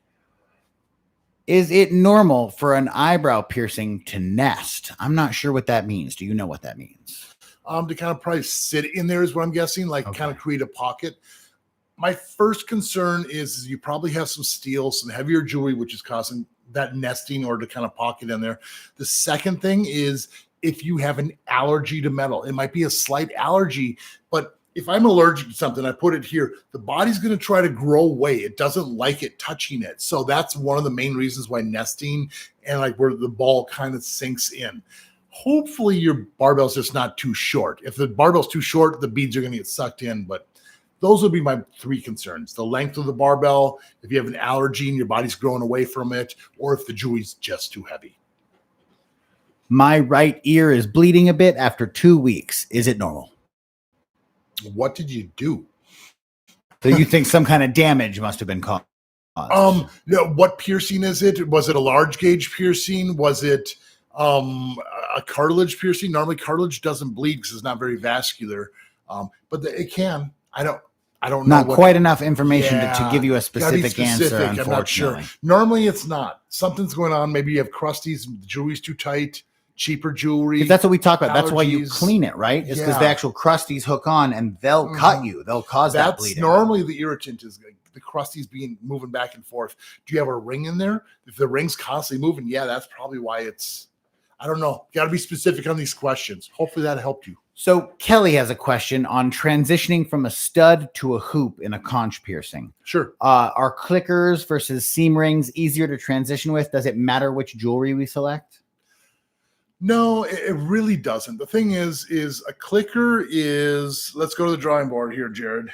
Is it normal for an eyebrow piercing to nest? I'm not sure what that means. Do you know what that means? To kind of probably sit in there is what I'm guessing, like kind of create a pocket. My first concern is you probably have some steel, some heavier jewelry, which is causing that nesting or to kind of pocket in there. The second thing is if you have an allergy to metal. It might be a slight allergy, but if I'm allergic to something, I put it here, the body's going to try to grow away. It doesn't like it touching it. So that's one of the main reasons why nesting and like where the ball kind of sinks in. Hopefully your barbell's just not too short. If the barbell's too short, the beads are going to get sucked in. But those would be my 3 concerns. The length of the barbell, if you have an allergy and your body's growing away from it, or if the jewelry's just too heavy. My right ear is bleeding a bit after 2 weeks. Is it normal? What did you do? So you think some kind of damage must have been caused? No, what piercing is it? Was it a large gauge piercing? Was it a cartilage piercing? Normally cartilage doesn't bleed because it's not very vascular. But it can. I don't know. Not quite enough information to give you a specific answer, unfortunately. I'm not sure. Normally it's not. Something's going on. Maybe you have crusties, the jewelry's too tight, cheaper jewelry. That's what we talk about. Allergies. That's why you clean it, right? It's because the actual crusties hook on and they'll cut you. They'll cause that bleeding. That's normally the irritant is the crusties moving back and forth. Do you have a ring in there? If the ring's constantly moving, yeah, that's probably why it's, I don't know. Got to be specific on these questions. Hopefully that helped you. So Kelly has a question on transitioning from a stud to a hoop in a conch piercing. Sure. Are clickers versus seam rings easier to transition with? Does it matter which jewelry we select? No, it really doesn't. The thing is a clicker is, let's go to the drawing board here, Jared.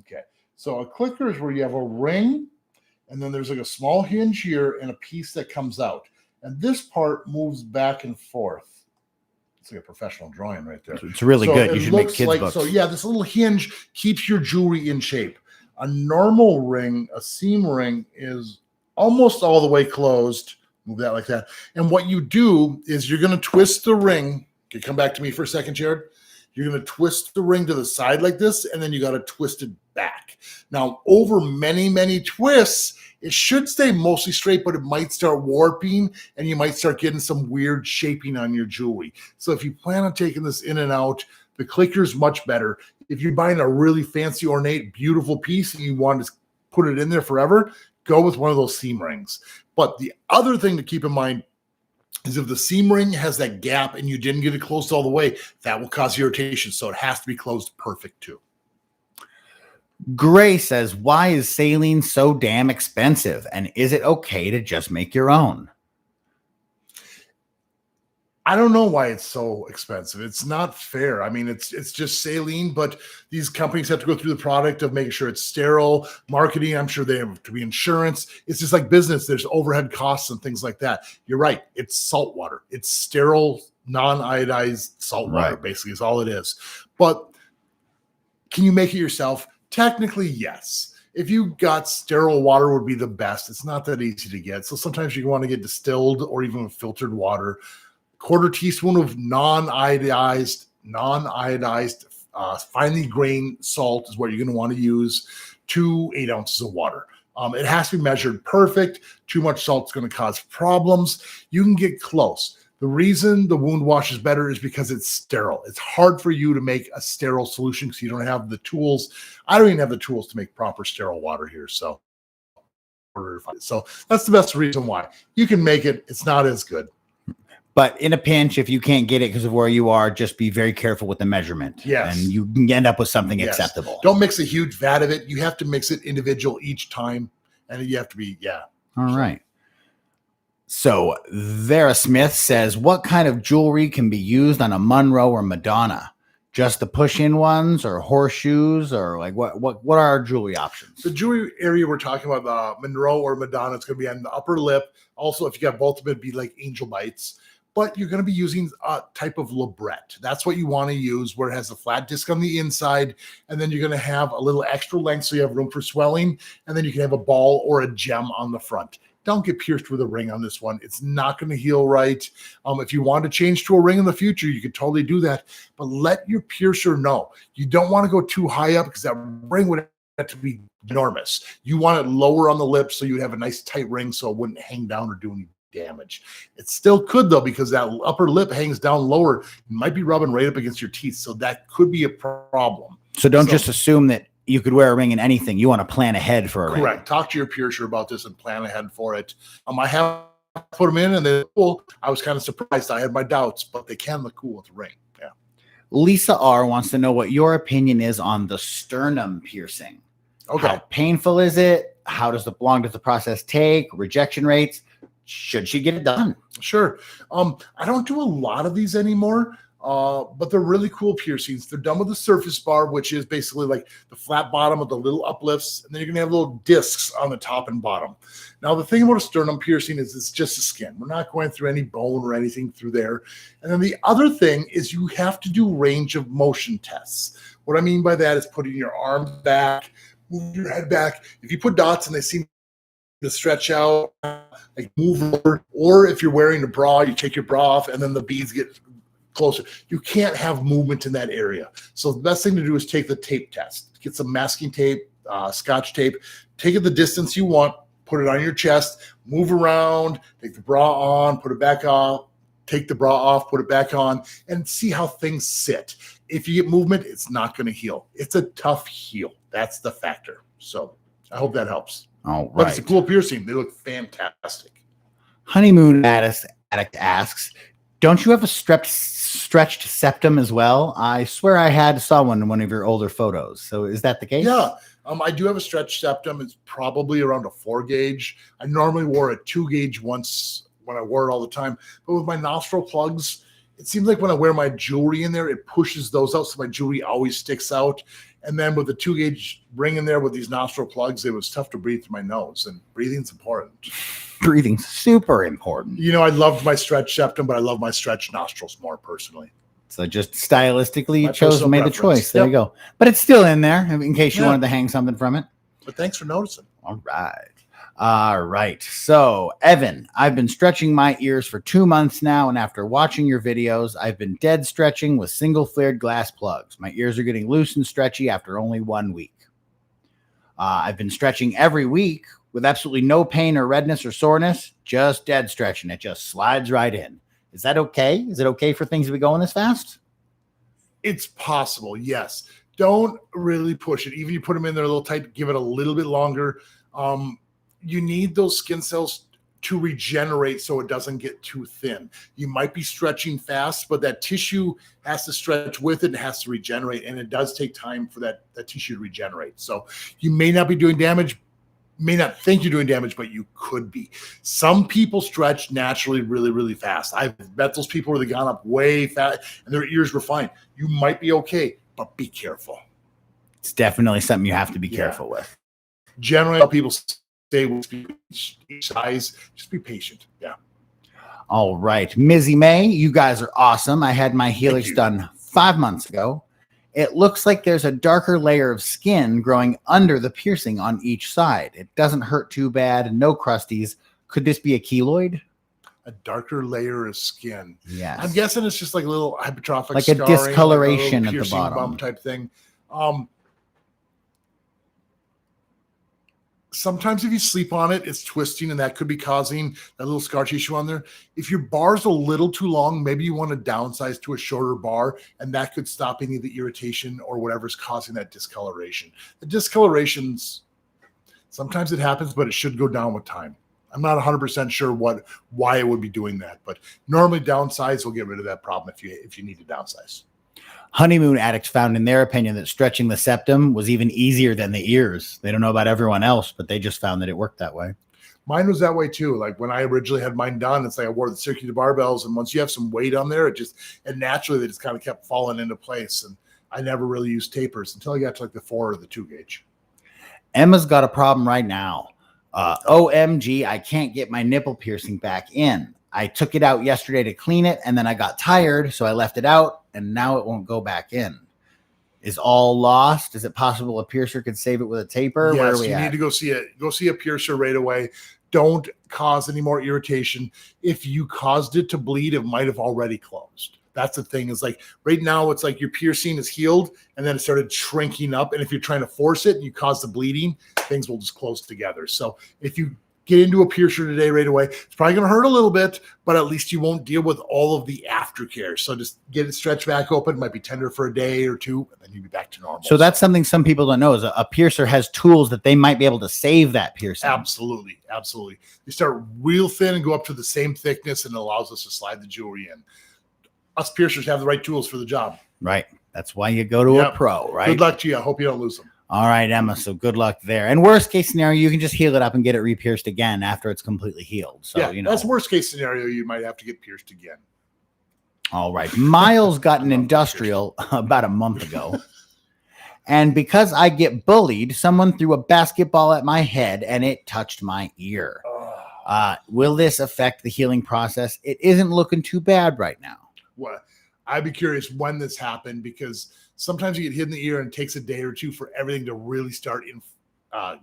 Okay. So a clicker is where you have a ring and then there's like a small hinge here and a piece that comes out. And this part moves back and forth. It's like a professional drawing right there. It's really good. You should make kids' books. So yeah, this little hinge keeps your jewelry in shape. A normal ring, a seam ring, is almost all the way closed. Move that like that. And what you do is you're going to twist the ring. Okay, come back to me for a second, Jared. You're going to twist the ring to the side like this, and then you got to twist it back. Now, over many, many twists, it should stay mostly straight, but it might start warping, and you might start getting some weird shaping on your jewelry. So if you plan on taking this in and out, the clicker is much better. If you're buying a really fancy, ornate, beautiful piece, and you want to put it in there forever, go with one of those seam rings. But the other thing to keep in mind is if the seam ring has that gap and you didn't get it closed all the way, that will cause irritation. So it has to be closed perfect too. Gray says, why is saline so damn expensive? And is it okay to just make your own? I don't know why it's so expensive. It's not fair. I mean, it's just saline, but these companies have to go through the product of making sure it's sterile, marketing. I'm sure they have to be insurance. It's just like business. There's overhead costs and things like that. You're right. It's salt water. It's sterile, non-iodized salt water, basically is all it is. But can you make it yourself? Technically, yes. If you got sterile water would be the best. It's not that easy to get. So sometimes you want to get distilled or even filtered water. Quarter teaspoon of non-iodized, finely grained salt is what you're going to want to use to 8 ounces of water. It has to be measured perfect. Too much salt is going to cause problems. You can get close. The reason the wound wash is better is because it's sterile. It's hard for you to make a sterile solution because you don't have the tools. I don't even have the tools to make proper sterile water here. So that's the best reason why. You can make it. It's not as good. But in a pinch, if you can't get it because of where you are, just be very careful with the measurement. Yes. And you can end up with something acceptable. Don't mix a huge vat of it. You have to mix it individual each time. And you have to be, All right. So Vera Smith says, what kind of jewelry can be used on a Monroe or Madonna? Just the push-in ones or horseshoes or like what are our jewelry options? The jewelry area we're talking about, the Monroe or Madonna, it's going to be on the upper lip. Also, if you got both of them, it'd be like angel bites. But you're going to be using a type of Labret. That's what you want to use, where it has a flat disc on the inside, and then you're going to have a little extra length so you have room for swelling, and then you can have a ball or a gem on the front. Don't get pierced with a ring on this one. It's not going to heal right. If you want to change to a ring in the future, you can totally do that, but let your piercer know. You don't want to go too high up because that ring would have to be enormous. You want it lower on the lip so you have a nice tight ring so it wouldn't hang down or do any damage. It still could though, because that upper lip hangs down lower. You might be rubbing right up against your teeth, so that could be a problem. So don't just assume that you could wear a ring in anything. You want to plan ahead for a ring. Correct. Talk to your piercer about this and plan ahead for it. I have put them in and they're cool. I was kind of surprised. I had my doubts, but they can look cool with the ring. Yeah. Lisa R wants to know what your opinion is on the sternum piercing. Okay. How painful is it? How long does the process take? Rejection rates? Should she get it done? Sure. I don't do a lot of these anymore, but they're really cool piercings. They're done with a surface bar, which is basically like the flat bottom with the little uplifts, and then you're gonna have little discs on the top and bottom. Now, the thing about a sternum piercing is it's just the skin. We're not going through any bone or anything through there. And then the other thing is you have to do range of motion tests. What I mean by that is putting your arms back, moving your head back. If you put dots and they seem to stretch out, like move over, or if you're wearing a bra, you take your bra off and then the beads get closer. You can't have movement in that area. So the best thing to do is take the tape test. Get some masking tape, scotch tape, take it the distance you want, put it on your chest, move around, take the bra on, put it back on, take the bra off, put it back on, and see how things sit. If you get movement, it's not going to heal. It's a tough heal. That's the factor. So I hope that helps. All right. But it's a cool piercing. They look fantastic. Honeymoon Addict asks, don't you have a stretched septum as well? I swear I saw one in one of your older photos. So is that the case? Yeah. I do have a stretched septum. It's probably around a 4 gauge. I normally wore a 2 gauge once when I wore it all the time. But with my nostril plugs, it seems like when I wear my jewelry in there, it pushes those out. So my jewelry always sticks out. And then with the 2 gauge ring in there with these nostril plugs, it was tough to breathe through my nose. And breathing's important. Breathing's super important. You know, I loved my stretched septum, but I love my stretched nostrils more personally. So just stylistically, you made the choice. Yep. There you go. But it's still in there in case you wanted to hang something from it. But thanks for noticing. All right. All right. So, Evan, I've been stretching my ears for 2 months now. And after watching your videos, I've been dead stretching with single flared glass plugs. My ears are getting loose and stretchy after only 1 week. I've been stretching every week with absolutely no pain or redness or soreness, just dead stretching. It just slides right in. Is that okay? Is it okay for things to be going this fast? It's possible, yes. Don't really push it. Even if you put them in there a little tight, give it a little bit longer. You need those skin cells to regenerate so it doesn't get too thin. You might be stretching fast, but that tissue has to stretch with it and has to regenerate, and it does take time for that tissue to regenerate. So you may not be doing damage, may not think you're doing damage, but you could be. Some people stretch naturally really, really fast. I've met those people where they've gone up way fast and their ears were fine. You might be okay, but be careful. It's definitely something you have to be careful with. Generally, people stay with each size. Just be patient. Yeah. All right. Mizzy May, you guys are awesome. I had my helix done 5 months ago. It looks like there's a darker layer of skin growing under the piercing on each side. It doesn't hurt too bad. No crusties. Could this be a keloid? A darker layer of skin. Yes. I'm guessing it's just like a little hypertrophic like scarring, a discoloration like a at the bottom. Bump type thing. Sometimes if you sleep on it, it's twisting, and that could be causing that little scar tissue on there. If your bar's a little too long, maybe you want to downsize to a shorter bar, and that could stop any of the irritation or whatever's causing that discoloration. The discolorations, sometimes it happens, but it should go down with time. I'm not 100% sure why it would be doing that, but normally downsize will get rid of that problem if you need to downsize. Honeymoon addicts found in their opinion that stretching the septum was even easier than the ears. They don't know about everyone else, but they just found that it worked that way. Mine was that way too. Like when I originally had mine done, it's like I wore the circular barbells, and once you have some weight on there, it naturally they just kind of kept falling into place. And I never really used tapers until I got to like the 4 or the 2 gauge. Emma's got a problem right now. OMG, I can't get my nipple piercing back in. I took it out yesterday to clean it, and then I got tired, so I left it out, and now it won't go back in. Is all lost? Is it possible a piercer could save it with a taper? Yes, where are we you at? need to go see a piercer right away. Don't cause any more irritation. If you caused it to bleed, it might have already closed. That's the thing, is like right now it's like your piercing is healed and then it started shrinking up. And if you're trying to force it and you cause the bleeding, things will just close together. So if you get into a piercer today right away, it's probably going to hurt a little bit, but at least you won't deal with all of the aftercare. So just get it stretched back open. It might be tender for a day or two, and then you'll be back to normal. So that's something some people don't know, is a piercer has tools that they might be able to save that piercing. Absolutely. Absolutely. You start real thin and go up to the same thickness, and it allows us to slide the jewelry in. us piercers have the right tools for the job. Right. That's why you go to a pro, right? Good luck to you. I hope you don't lose them. All right, Emma. So good luck there. And worst case scenario, you can just heal it up and get it re-pierced again after it's completely healed. So, yeah, that's worst case scenario. You might have to get pierced again. All right. Miles got an industrial about a month ago. And because I get bullied, someone threw a basketball at my head and it touched my ear. Will this affect the healing process? It isn't looking too bad right now. Well, I'd be curious when this happened, because sometimes you get hit in the ear and it takes a day or two for everything to really start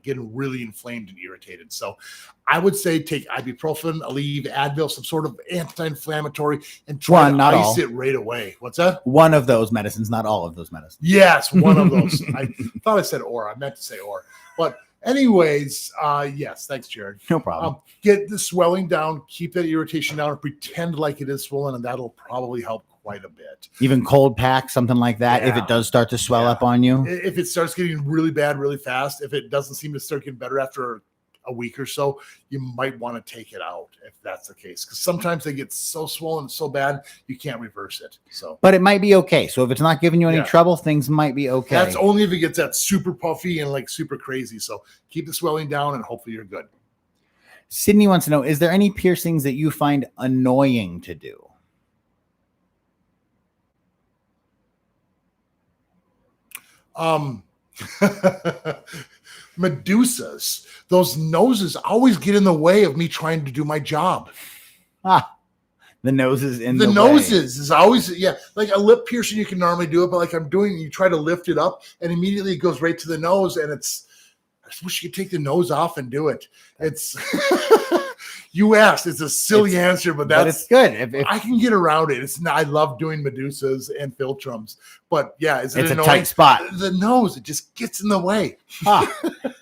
getting really inflamed and irritated. So I would say take ibuprofen, Aleve, Advil, some sort of anti-inflammatory, and try to ice it right away. What's that? One of those medicines, not all of those medicines. Yes, one of those. I thought I said or. I meant to say or. But anyways, yes, thanks, Jared. No problem. Get the swelling down, keep that irritation down, and pretend like it is swollen, and that'll probably help quite a bit. Even cold pack, something like that, if it does start to swell up on you. If it starts getting really bad really fast, if it doesn't seem to start getting better after a week or so, you might want to take it out if that's the case, because sometimes they get so swollen so bad you can't reverse it. So, but it might be okay. So if it's not giving you any trouble, things might be okay. That's only if it gets that super puffy and like super crazy. So keep the swelling down and hopefully you're good. Sydney wants to know, is there any piercings that you find annoying to do? Medusas, those noses always get in the way of me trying to do my job. The noses in the noses way. Is always like a lip piercing you can normally do it, but like I'm doing, you try to lift it up and immediately it goes right to the nose, and it's, I wish you could take the nose off and do it. It's you asked, it's a silly answer, but it's good. If I can get around it. It's not, I love doing Medusas and Philtrums, but it's a tight spot. The nose, it just gets in the way.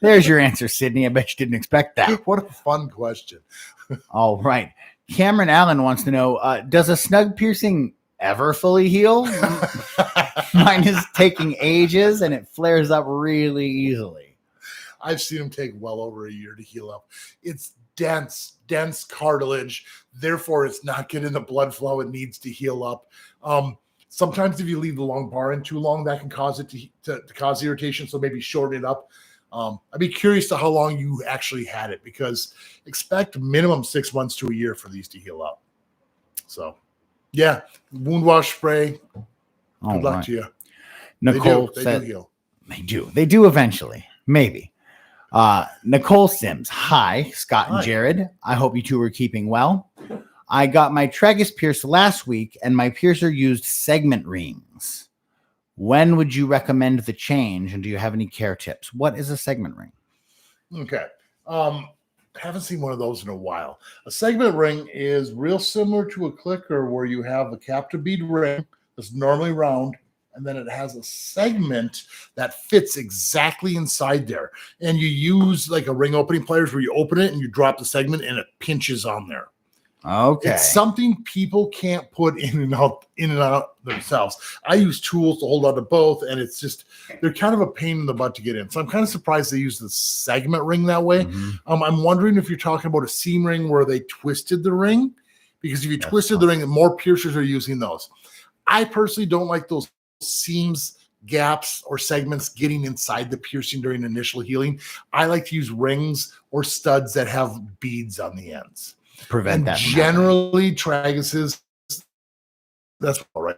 There's your answer, Sydney. I bet you didn't expect that. What a fun question. All right. Cameron Allen wants to know, does a snug piercing ever fully heal? Mine is taking ages and it flares up really easily. I've seen them take well over a year to heal up. It's dense cartilage. Therefore, it's not getting the blood flow it needs to heal up. Sometimes if you leave the long bar in too long, that can cause it to cause irritation. So maybe shorten it up. I'd be curious to how long you actually had it, because expect minimum 6 months to a year for these to heal up. So, wound wash spray. Good luck to you. Nicole they do heal. They do eventually. Maybe. Nicole Sims. Hi, Scott and Jared. I hope you two are keeping well. I got my tragus pierced last week and my piercer used segment rings. When would you recommend the change, and do you have any care tips? What is a segment ring? Okay. Haven't seen one of those in a while. A segment ring is real similar to a clicker, where you have a captive bead ring that's normally round, and then it has a segment that fits exactly inside there. And you use like a ring opening pliers where you open it and you drop the segment and it pinches on there. Okay. It's something people can't put in and out themselves. I use tools to hold on to both, and it's just, they're kind of a pain in the butt to get in. So I'm kind of surprised they use the segment ring that way. I'm wondering if you're talking about a seam ring where they twisted the ring, because if you twisted the ring, more piercers are using those. I personally don't like those seams, gaps, or segments getting inside the piercing during initial healing. I like to use rings or studs that have beads on the ends. Prevent that. Generally, traguses, that's all right.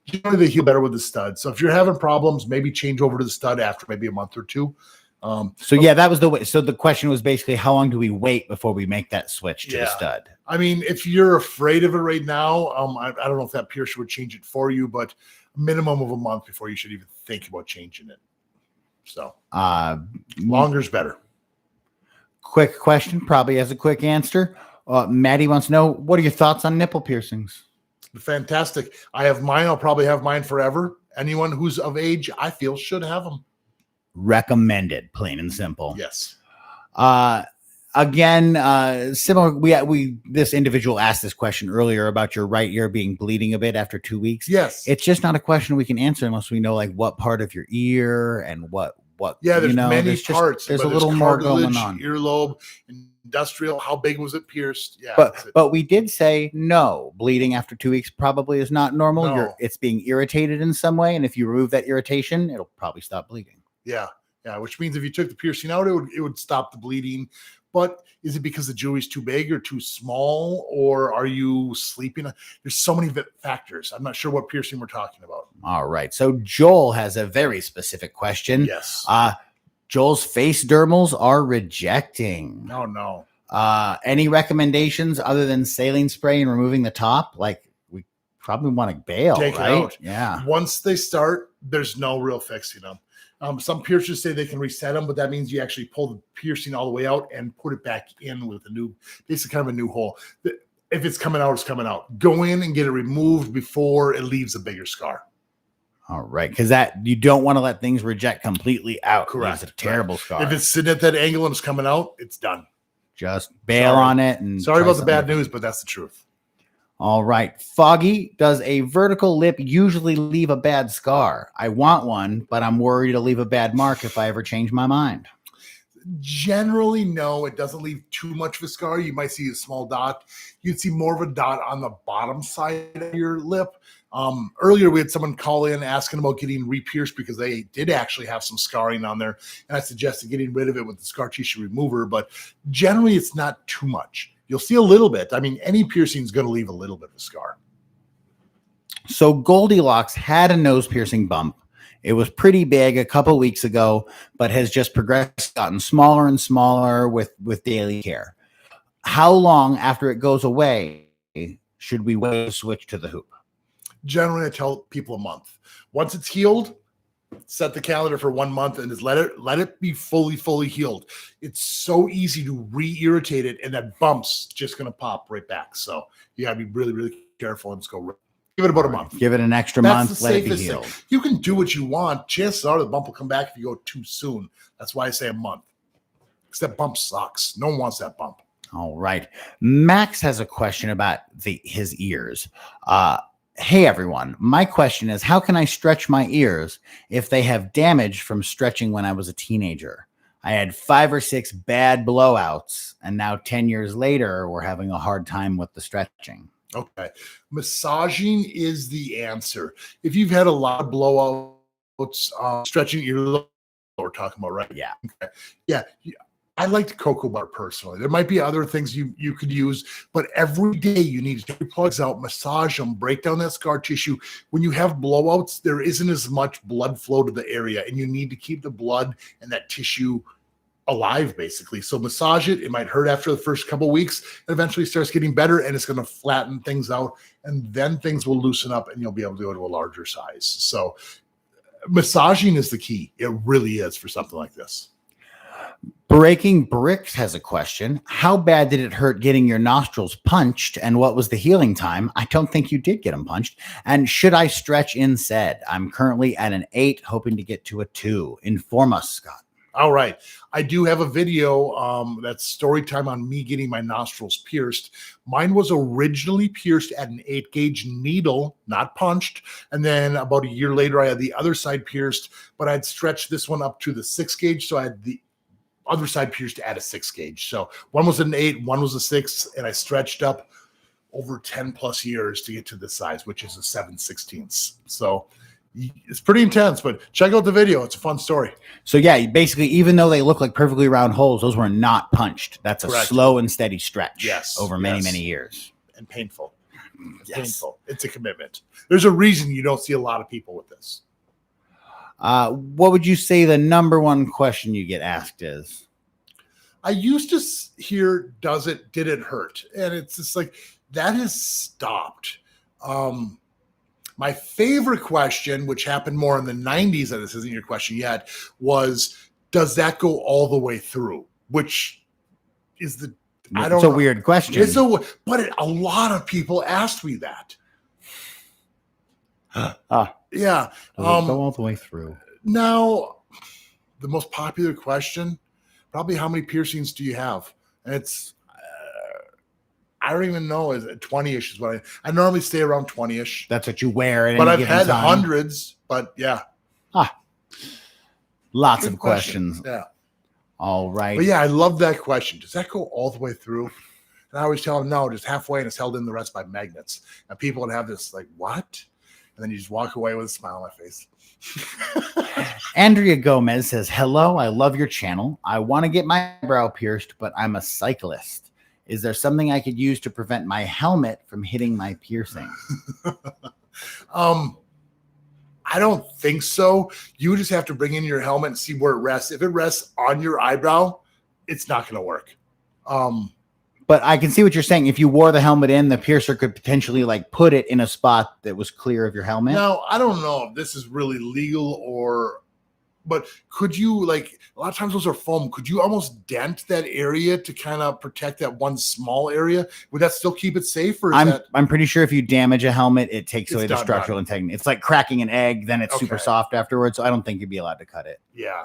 Generally, they heal better with the stud. So if you're having problems, maybe change over to the stud after maybe a month or two. That was the way. So the question was basically, how long do we wait before we make that switch to the stud? I mean, if you're afraid of it right now, I don't know if that piercer would change it for you, but a minimum of a month before you should even think about changing it. So longer's better. Quick question, probably has a quick answer. Maddie wants to know, what are your thoughts on nipple piercings? Fantastic. I have mine. I'll probably have mine forever. Anyone who's of age, I feel, should have them. Recommended, plain and simple. Yes. Again, similar. This individual asked this question earlier about your right ear being bleeding a bit after 2 weeks. Yes. It's just not a question we can answer unless we know like what part of your ear and what what. Yeah, there's many there's parts. There's but a little more going cartilage, on. Earlobe, industrial. How big was it pierced? Yeah, But we did say no. Bleeding after 2 weeks probably is not normal. No. It's being irritated in some way, and if you remove that irritation, it'll probably stop bleeding. Yeah, which means if you took the piercing out, it would stop the bleeding. But is it because the jewelry's too big or too small, or are you sleeping? There's so many factors. I'm not sure what piercing we're talking about. All right. So Joel has a very specific question. Yes. Joel's face dermals are rejecting. No. Any recommendations other than saline spray and removing the top? Like, we probably want to bail, Take right? it out. Yeah. Once they start, there's no real fixing them. Some piercers say they can reset them, but that means you actually pull the piercing all the way out and put it back in with basically kind of a new hole. If it's coming out, it's coming out. Go in and get it removed before it leaves a bigger scar. All right, because you don't want to let things reject completely out. Correct. It's a terrible scar. If it's sitting at that angle and it's coming out, it's done. Just bail on it. And sorry about the bad news, but that's the truth. All right. Foggy, does a vertical lip usually leave a bad scar? I want one, but I'm worried it'll leave a bad mark if I ever change my mind. Generally, no, it doesn't leave too much of a scar. You might see a small dot. You'd see more of a dot on the bottom side of your lip. Earlier, we had someone call in asking about getting re-pierced because they did actually have some scarring on there. And I suggested getting rid of it with the scar tissue remover, but generally it's not too much. You'll see a little bit. I mean, any piercing is going to leave a little bit of a scar. So Goldilocks had a nose piercing bump. It was pretty big a couple weeks ago, but has just progressed, gotten smaller and smaller with daily care. How long after it goes away should we wait to switch to the hoop? Generally, I tell people a month. Once it's healed, set the calendar for 1 month and just let it be fully healed. It's so easy to re-irritate it, and that bump's just going to pop right back. So you got to be really careful and just go. Give it about a month. Give it an extra month. Let it be healed. You can do what you want. Chances are the bump will come back if you go too soon. That's why I say a month. Because that bump sucks. No one wants that bump. All right. Max has a question about his ears. Hey, everyone. My question is, how can I stretch my ears if they have damage from stretching when I was a teenager? I had 5 or 6 bad blowouts, and now 10 years later, we're having a hard time with the stretching. Okay. Massaging is the answer. If you've had a lot of blowouts, stretching your lobe, we're talking about, right? Yeah. Okay. Yeah. I liked cocoa butter personally. There might be other things you could use, but every day you need to take your plugs out, massage them, break down that scar tissue. When you have blowouts, there isn't as much blood flow to the area, and you need to keep the blood and that tissue alive, basically. So massage it. It might hurt after the first couple of weeks, and eventually starts getting better, and it's going to flatten things out, and then things will loosen up, and you'll be able to go to a larger size. So massaging is the key. It really is for something like this. Breaking Bricks has a question. How bad did it hurt getting your nostrils punched, and what was the healing time? I don't think you did get them punched. And should I stretch instead? I'm currently at an 8, hoping to get to a 2. Inform us, Scott. All right. I do have a video that's story time on me getting my nostrils pierced. Mine was originally pierced at an 8-gauge needle, not punched. And then about a year later, I had the other side pierced, but I'd stretched this one up to the 6-gauge. So I had the other side pierced at a 6-gauge. So one was an 8, one was a 6, and I stretched up over 10 plus years to get to this size, which is a 7/16. So it's pretty intense, but check out the video. It's a fun story. So yeah, basically, even though they look like perfectly round holes, those were not punched. That's a slow and steady stretch over many years. And painful. Painful. It's a commitment. There's a reason you don't see a lot of people with this. What would you say the number one question you get asked is? I used to hear, did it hurt? And it's just like, that has stopped. My favorite question, which happened more in the 90s, and this isn't your question yet, was, does that go all the way through? Which is I don't know. It's a weird question. But a lot of people asked me that. Yeah. Go all the way through. Now, the most popular question, probably how many piercings do you have? And it's, I don't even know. Is it 20-ish is what I normally stay around 20-ish. That's what you wear. But I've had hundreds, but yeah. Lots Good of questions. Yeah. All right. But yeah, I love that question. Does that go all the way through? And I always tell them, no, just halfway, and it's held in the rest by magnets. And people would have this like, what? And then you just walk away with a smile on my face. Andrea Gomez says, hello, I love your channel. I want to get my eyebrow pierced, but I'm a cyclist. Is there something I could use to prevent my helmet from hitting my piercing? I don't think so. You just have to bring in your helmet and see where it rests. If it rests on your eyebrow, it's not going to work. But I can see what you're saying. If you wore the helmet in, the piercer could potentially like put it in a spot that was clear of your helmet. Now, I don't know if this is really legal but could you, like, a lot of times those are foam. Could you almost dent that area to kind of protect that one small area? Would that still keep it safe? Or I'm pretty sure if you damage a helmet, it takes away the done. structural integrity. It's like cracking an egg, then it's super soft afterwards. So I don't think you'd be allowed to cut it. Yeah.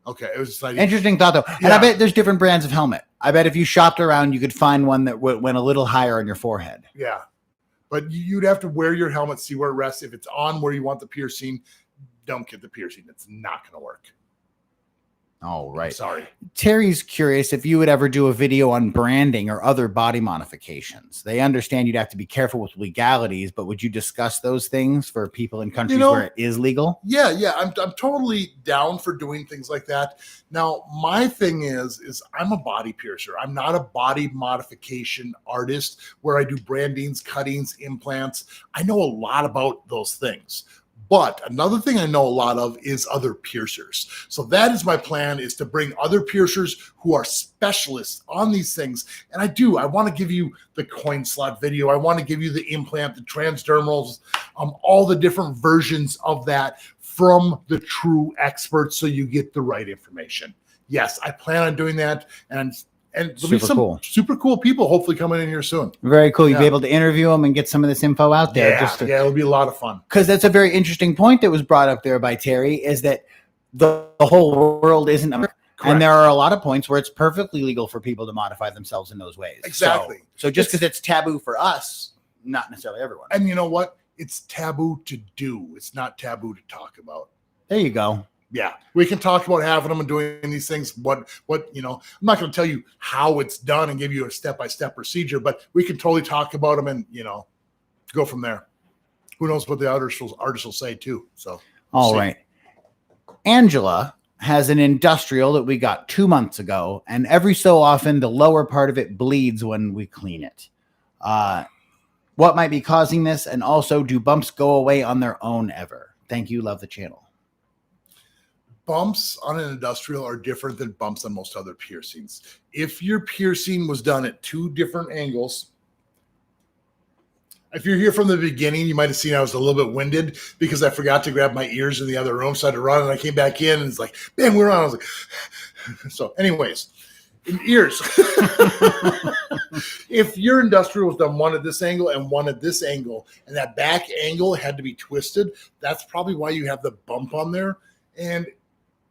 Okay. It was just like interesting thought though. And I bet there's different brands of helmet. I bet if you shopped around, you could find one that went a little higher on your forehead. Yeah. But you'd have to wear your helmet, see where it rests. If it's on where you want the piercing, don't get the piercing. It's not going to work. All right. Sorry. Terry's curious if you would ever do a video on branding or other body modifications. They understand you'd have to be careful with legalities, but would you discuss those things for people in countries where it is legal? Yeah. I'm totally down for doing things like that. Now, my thing is I'm a body piercer. I'm not a body modification artist where I do brandings, cuttings, implants. I know a lot about those things. But another thing I know a lot of is other piercers. So that is my plan, is to bring other piercers who are specialists on these things. And I want to give you the coin slot video. I want to give you the implant, the transdermals, all the different versions of that from the true experts so you get the right information. Yes, I plan on doing that. And there'll be some super cool people hopefully coming in here soon. Very cool. You'll be able to interview them and get some of this info out there. Yeah, it'll be a lot of fun. Because that's a very interesting point that was brought up there by Terry, is that the whole world isn't America. Correct. And there are a lot of points where it's perfectly legal for people to modify themselves in those ways. Exactly. So just because it's taboo for us, not necessarily everyone. And you know what? It's taboo to do. It's not taboo to talk about. There you go. Yeah, we can talk about having them and doing these things. What I'm not going to tell you how it's done and give you a step-by-step procedure, but we can totally talk about them and go from there. Who knows what the artists will say too. So all right. Angela has an industrial that we got 2 months ago, and every so often the lower part of it bleeds when we clean it. What might be causing this, and also do bumps go away on their own ever? Thank you. Love the channel. Bumps on an industrial are different than bumps on most other piercings. If your piercing was done at 2 different angles, if you're here from the beginning, you might have seen I was a little bit winded because I forgot to grab my ears in the other room. So I had to run, and I came back in, and it's like, bam, we're on. I was like, so anyways, in ears. If your industrial was done one at this angle and one at this angle, and that back angle had to be twisted, that's probably why you have the bump on there. And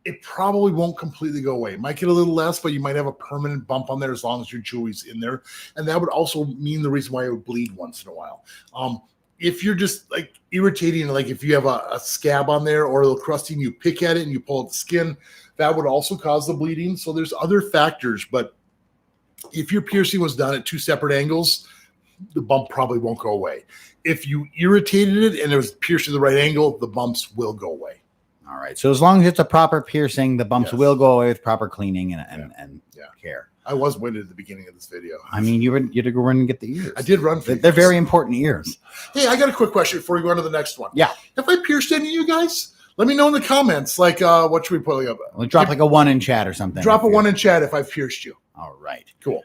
it probably won't completely go away. It might get a little less, but you might have a permanent bump on there as long as your jewelry's in there. And that would also mean the reason why it would bleed once in a while. If you're just like irritating, like if you have a scab on there or a little crusty and you pick at it and you pull at the skin, that would also cause the bleeding. So there's other factors, but if your piercing was done at 2 separate angles, the bump probably won't go away. If you irritated it and it was pierced to the right angle, the bumps will go away. All right. So as long as it's a proper piercing, the bumps will go away with proper cleaning and care. I was winded at the beginning of this video. I mean, you had to go run and get the ears. I did run for They're very important ears. Hey, I got a quick question before we go on to the next one. Yeah. Have I pierced any of you guys? Let me know in the comments. Like, what should we put up? We'll drop like a 1 in chat or something. Drop a 1 in chat if I've pierced you. All right. Cool.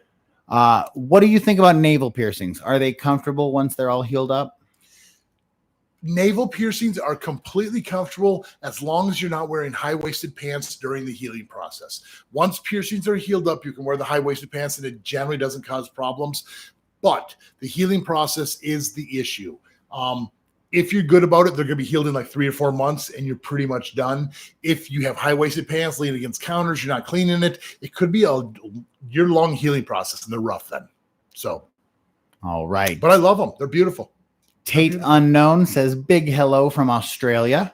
What do you think about navel piercings? Are they comfortable once they're all healed up? Navel piercings are completely comfortable as long as you're not wearing high-waisted pants during the healing process. Once piercings are healed up, you can wear the high-waisted pants and it generally doesn't cause problems. But the healing process is the issue. If you're good about it, they're going to be healed in like 3 or 4 months and you're pretty much done. If you have high-waisted pants leaning against counters, you're not cleaning it, it could be a year-long healing process and they're rough then. So, all right. But I love them. They're beautiful. Tate Unknown says, big hello from Australia.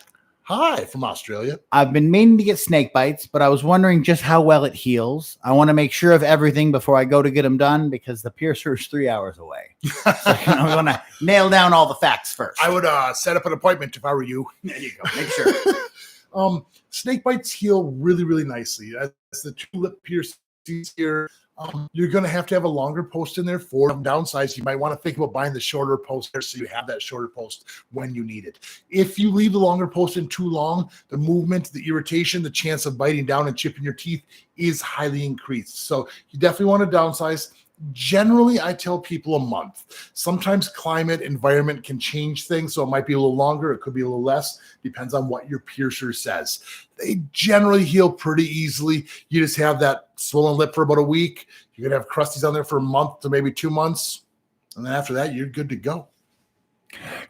Hi, from Australia. I've been meaning to get snake bites, but I was wondering just how well it heals. I want to make sure of everything before I go to get them done because the piercer is 3 hours away. So, I want to nail down all the facts first. I would set up an appointment if I were you. There you go. Make sure. Snake bites heal really, really nicely. That's the tulip piercings here. You're going to have a longer post in there for downsize. You might want to think about buying the shorter post there so you have that shorter post when you need it. If you leave the longer post in too long, the movement, the irritation, the chance of biting down and chipping your teeth is highly increased. So you definitely want to downsize. Generally, I tell people a month. Sometimes climate, environment can change things, so it might be a little longer. It could be a little less. Depends on what your piercer says. They generally heal pretty easily. You just have that swollen lip for about a week. You're going to have crusties on there for a month to maybe 2 months. And then after that, you're good to go.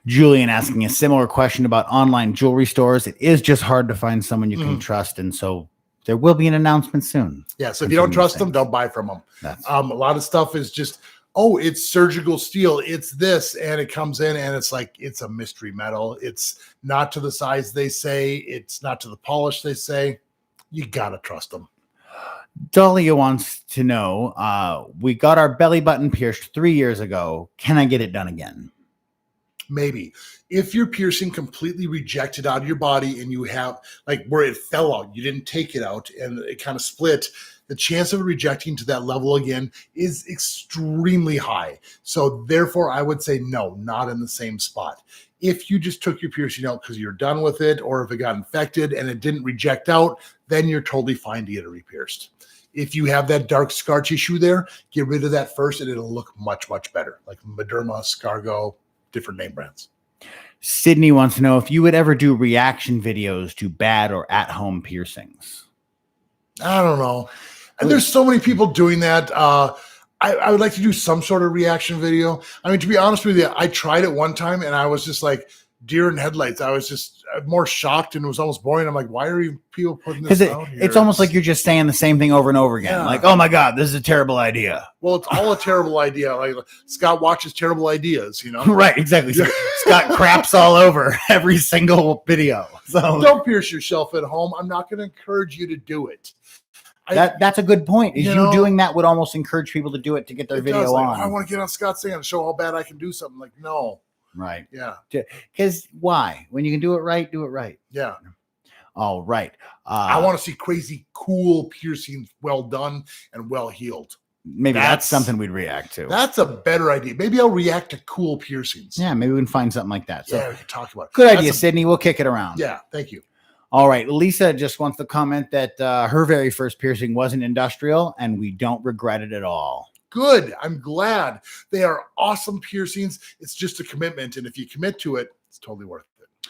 Julian asking a similar question about online jewelry stores. It is just hard to find someone you can trust, and so there will be an announcement soon. Yeah, so if you don't trust them, don't buy from them. A lot of stuff is just, it's surgical steel. It's this, and it comes in, and it's like, it's a mystery metal. It's not to the size they say. It's not to the polish they say. You got to trust them. Dahlia wants to know, we got our belly button pierced 3 years ago. Can I get it done again? Maybe. If your piercing completely rejected out of your body and you have like where it fell out, you didn't take it out and it kind of split, the chance of it rejecting to that level again is extremely high. So therefore, I would say no, not in the same spot. If you just took your piercing out because you're done with it, or if it got infected and it didn't reject out, then you're totally fine to get it repierced. If you have that dark scar tissue there, get rid of that first and it'll look much, much better. Like Madonna, Scargo, different name brands. Sydney wants to know if you would ever do reaction videos to bad or at-home piercings. I don't know. And there's so many people doing that. I would like to do some sort of reaction video. I mean, to be honest with you, I tried it one time and I was just like deer in headlights. I was just more shocked and it was almost boring. I'm like, why are you people putting this out here? It's almost like you're just saying the same thing over and over again. Yeah. Like, oh my God, this is a terrible idea. Well, it's all a terrible idea. Like Scott watches terrible ideas, you know? Right, exactly. So Scott craps all over every single video. So don't pierce yourself at home. I'm not going to encourage you to do it. That's a good point. Is you doing that would almost encourage people to do it to get their video on. Like, I want to get on Scott's thing and show how bad I can do something. Like, no. Right. Yeah. Because why? When you can do it right, do it right. Yeah. All right. I want to see crazy, cool piercings, well done and well healed. Maybe that's something we'd react to. That's a better idea. Maybe I'll react to cool piercings. Yeah, maybe we can find something like that. So, yeah, we can talk about it. Good idea, Sydney. We'll kick it around. Yeah, thank you. All right. Lisa just wants to comment that her very first piercing wasn't industrial, and we don't regret it at all. Good. I'm glad. They are awesome piercings. It's just a commitment, and if you commit to it, it's totally worth it.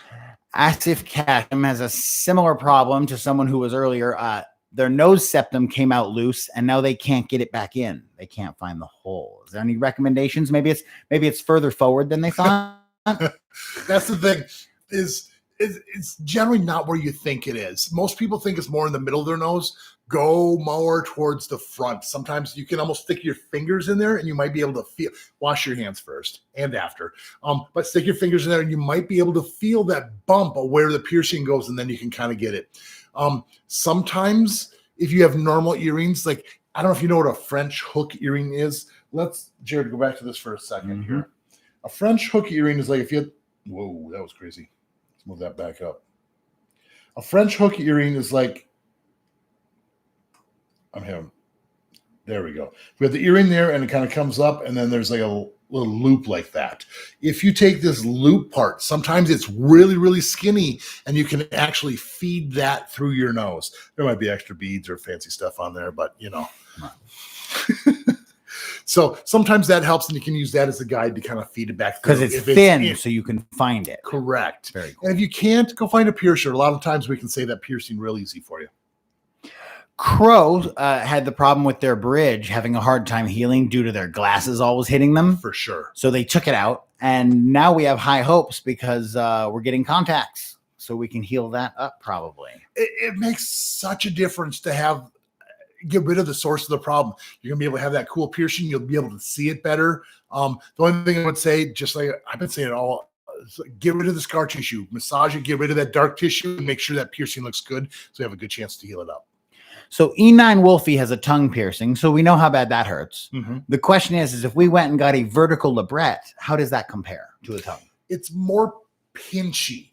Asif Kashim has a similar problem to someone who was earlier. Their nose septum came out loose, and now they can't get it back in. They can't find the hole. Is there any recommendations? Maybe it's further forward than they thought. That's the thing. It's generally not where you think it is. Most people think it's more in the middle of their nose. Go more towards the front. Sometimes you can almost stick your fingers in there and you might be able to feel, wash your hands first and after. But stick your fingers in there and you might be able to feel that bump of where the piercing goes, and then you can kind of get it. Sometimes if you have normal earrings, like, I don't know if you know what a French hook earring is. Let's, Jared, go back to this for a second here. A French hook earring is like if you, whoa, that was crazy. Let's move that back up. A French hook earring is like, there we go. We have the earring there and it kind of comes up and then there's like a little loop like that. If you take this loop part, sometimes it's really, really skinny and you can actually feed that through your nose. There might be extra beads or fancy stuff on there, but you know. So sometimes that helps and you can use that as a guide to kind of feed it back. Because it's thin so you can find it. Correct. Very cool. And if you can't, go find a piercer. A lot of times we can say that piercing real easy for you. Crow had the problem with their bridge having a hard time healing due to their glasses always hitting them. For sure. So they took it out, and now we have high hopes because we're getting contacts, so we can heal that up probably. It makes such a difference to get rid of the source of the problem. You're going to be able to have that cool piercing. You'll be able to see it better. The only thing I would say, just like I've been saying it all get rid of the scar tissue, massage it, get rid of that dark tissue, and make sure that piercing looks good so you have a good chance to heal it up. So E9 Wolfie has a tongue piercing, so we know how bad that hurts. Mm-hmm. The question is if we went and got a vertical labret, how does that compare to a tongue? It's more pinchy.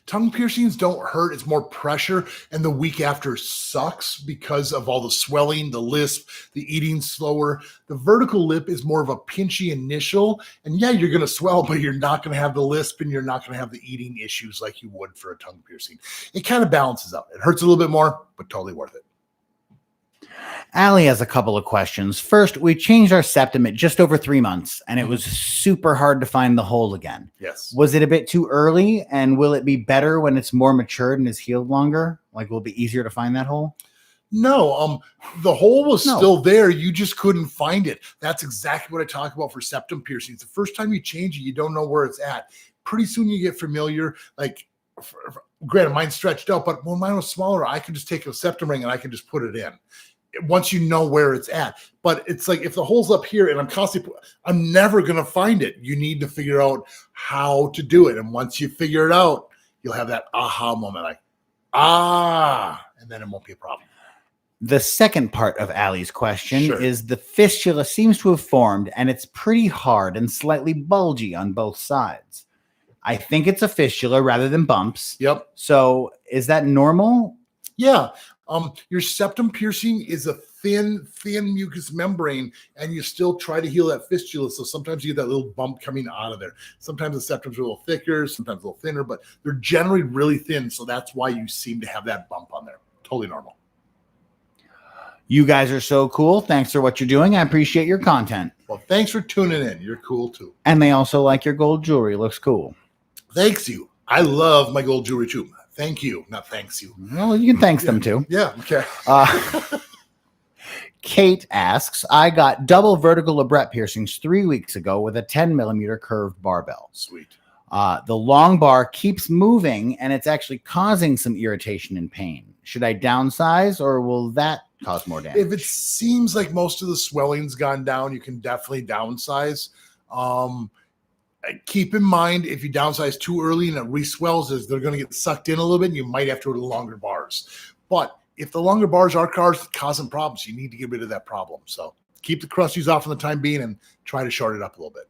Tongue piercings don't hurt. It's more pressure. And the week after sucks because of all the swelling, the lisp, the eating slower. The vertical lip is more of a pinchy initial. And yeah, you're going to swell, but you're not going to have the lisp and you're not going to have the eating issues like you would for a tongue piercing. It kind of balances out. It hurts a little bit more, but totally worth it. Allie has a couple of questions. First, we changed our septum at just over 3 months, and it was super hard to find the hole again. Yes. Was it a bit too early, and will it be better when it's more matured and is healed longer? Like, will it be easier to find that hole? No, the hole was still there. You just couldn't find it. That's exactly what I talk about for septum piercings. The first time you change it, you don't know where it's at. Pretty soon you get familiar. Like, granted, mine's stretched out, but when mine was smaller, I could just take a septum ring and I could just put it in. Once you know where it's at. But it's like if the hole's up here and I'm never going to find it. You need to figure out how to do it. And once you figure it out, you'll have that aha moment, like, and then it won't be a problem. The second part of Allie's question is the fistula seems to have formed and it's pretty hard and slightly bulgy on both sides. I think it's a fistula rather than bumps. Yep. So is that normal? Yeah. Your septum piercing is a thin mucous membrane, and you still try to heal that fistula. So sometimes you get that little bump coming out of there. Sometimes the septums are a little thicker, sometimes a little thinner, but they're generally really thin. So that's why you seem to have that bump on there. Totally normal. You guys are so cool. Thanks for what you're doing. I appreciate your content. Well, thanks for tuning in. You're cool too. And they also like your gold jewelry. Looks cool. Thanks you. I love my gold jewelry too. Thank you. Not thanks you. Well, you can thanks them too. Yeah. Okay. Kate asks, I got double vertical labret piercings 3 weeks ago with a 10 millimeter curved barbell. Sweet. The long bar keeps moving and it's actually causing some irritation and pain. Should I downsize or will that cause more damage? If it seems like most of the swelling's gone down, you can definitely downsize. Keep in mind, if you downsize too early and it reswells, they're going to get sucked in a little bit and you might have to go to the longer bars. But if the longer bars are causing problems, you need to get rid of that problem. So keep the crusties off for the time being and try to short it up a little bit.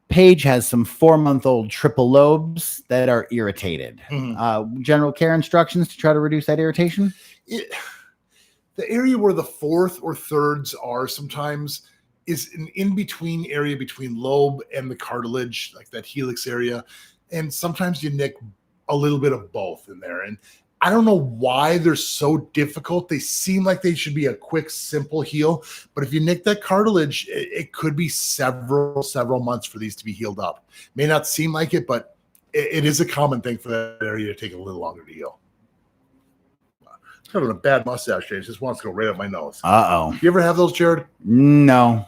Paige has some 4-month-old triple lobes that are irritated. Mm-hmm. General care instructions to try to reduce that irritation? The area where the fourth or thirds are sometimes is an in-between area between lobe and the cartilage, like that helix area. And sometimes you nick a little bit of both in there. And I don't know why they're so difficult. They seem like they should be a quick, simple heal. But if you nick that cartilage, it could be several months for these to be healed up. May not seem like it, but it is a common thing for that area to take a little longer to heal. Having a bad mustache, James. Just wants to go right up my nose. Uh-oh. You ever have those, Jared? No.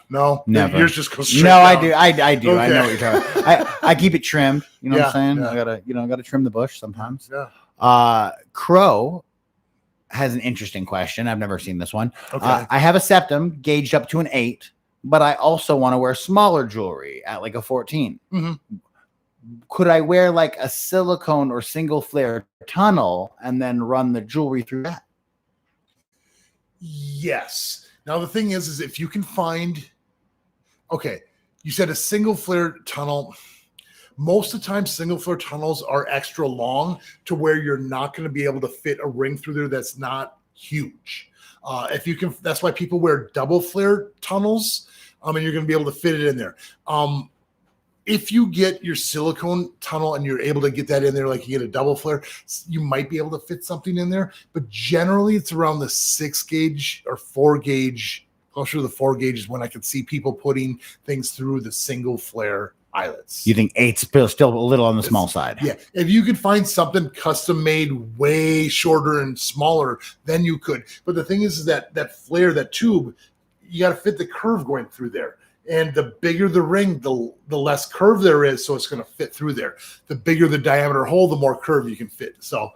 Never. Yours just goes straight down. I do. Okay. I know what you're talking about. I keep it trimmed. You know what I'm saying? Yeah. I gotta trim the bush sometimes. Yeah. Crow has an interesting question. I've never seen this one. Okay. I have a septum gauged up to an 8, but I also want to wear smaller jewelry at like a 14. Mm-hmm. Could I wear like a silicone or single flare tunnel and then run the jewelry through that? Yes. Now the thing is if you can find, you said a single flare tunnel. Most of the time, single flare tunnels are extra long to where you're not going to be able to fit a ring through there that's not huge. If you can, that's why people wear double flare tunnels, and you're going to be able to fit it in there. If you get your silicone tunnel and you're able to get that in there, like you get a double flare, you might be able to fit something in there. But generally, it's around the 6 gauge or 4 gauge. Closer to the 4 gauge is when I can see people putting things through the single flare eyelets. You think 8's still a little on the small side? Yeah. If you could find something custom made way shorter and smaller, then you could. But the thing is that flare, that tube, you got to fit the curve going through there. And the bigger the ring, the less curve there is, so it's going to fit through there. The bigger the diameter hole, the more curve you can fit. So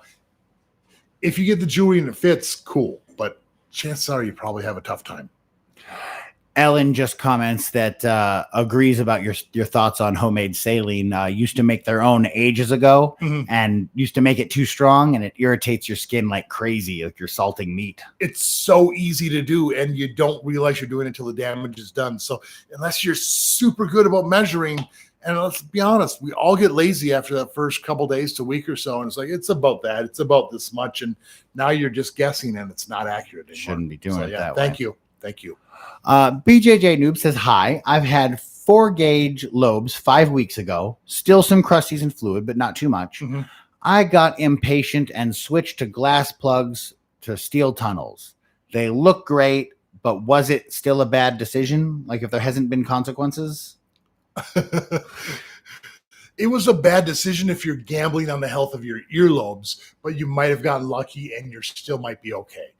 if you get the jewelry and it fits, cool. But chances are you probably have a tough time. Ellen just comments that agrees about your thoughts on homemade saline. Used to make their own ages ago and used to make it too strong, and it irritates your skin like crazy, like you're salting meat. It's so easy to do, and you don't realize you're doing it until the damage is done. So unless you're super good about measuring, and let's be honest, we all get lazy after that first couple days to a week or so, and it's like, it's about that. It's about this much, and now you're just guessing, and it's not accurate anymore. Shouldn't be doing it that way. Thank you. Thank you. BJJ Noob says, hi, I've had 4-gauge lobes 5 weeks ago. Still some crusties and fluid, but not too much. I got impatient and switched to glass plugs to steel tunnels. They look great, but was it still a bad decision? Like if there hasn't been consequences? It was a bad decision if you're gambling on the health of your earlobes, but you might have gotten lucky and you still might be okay.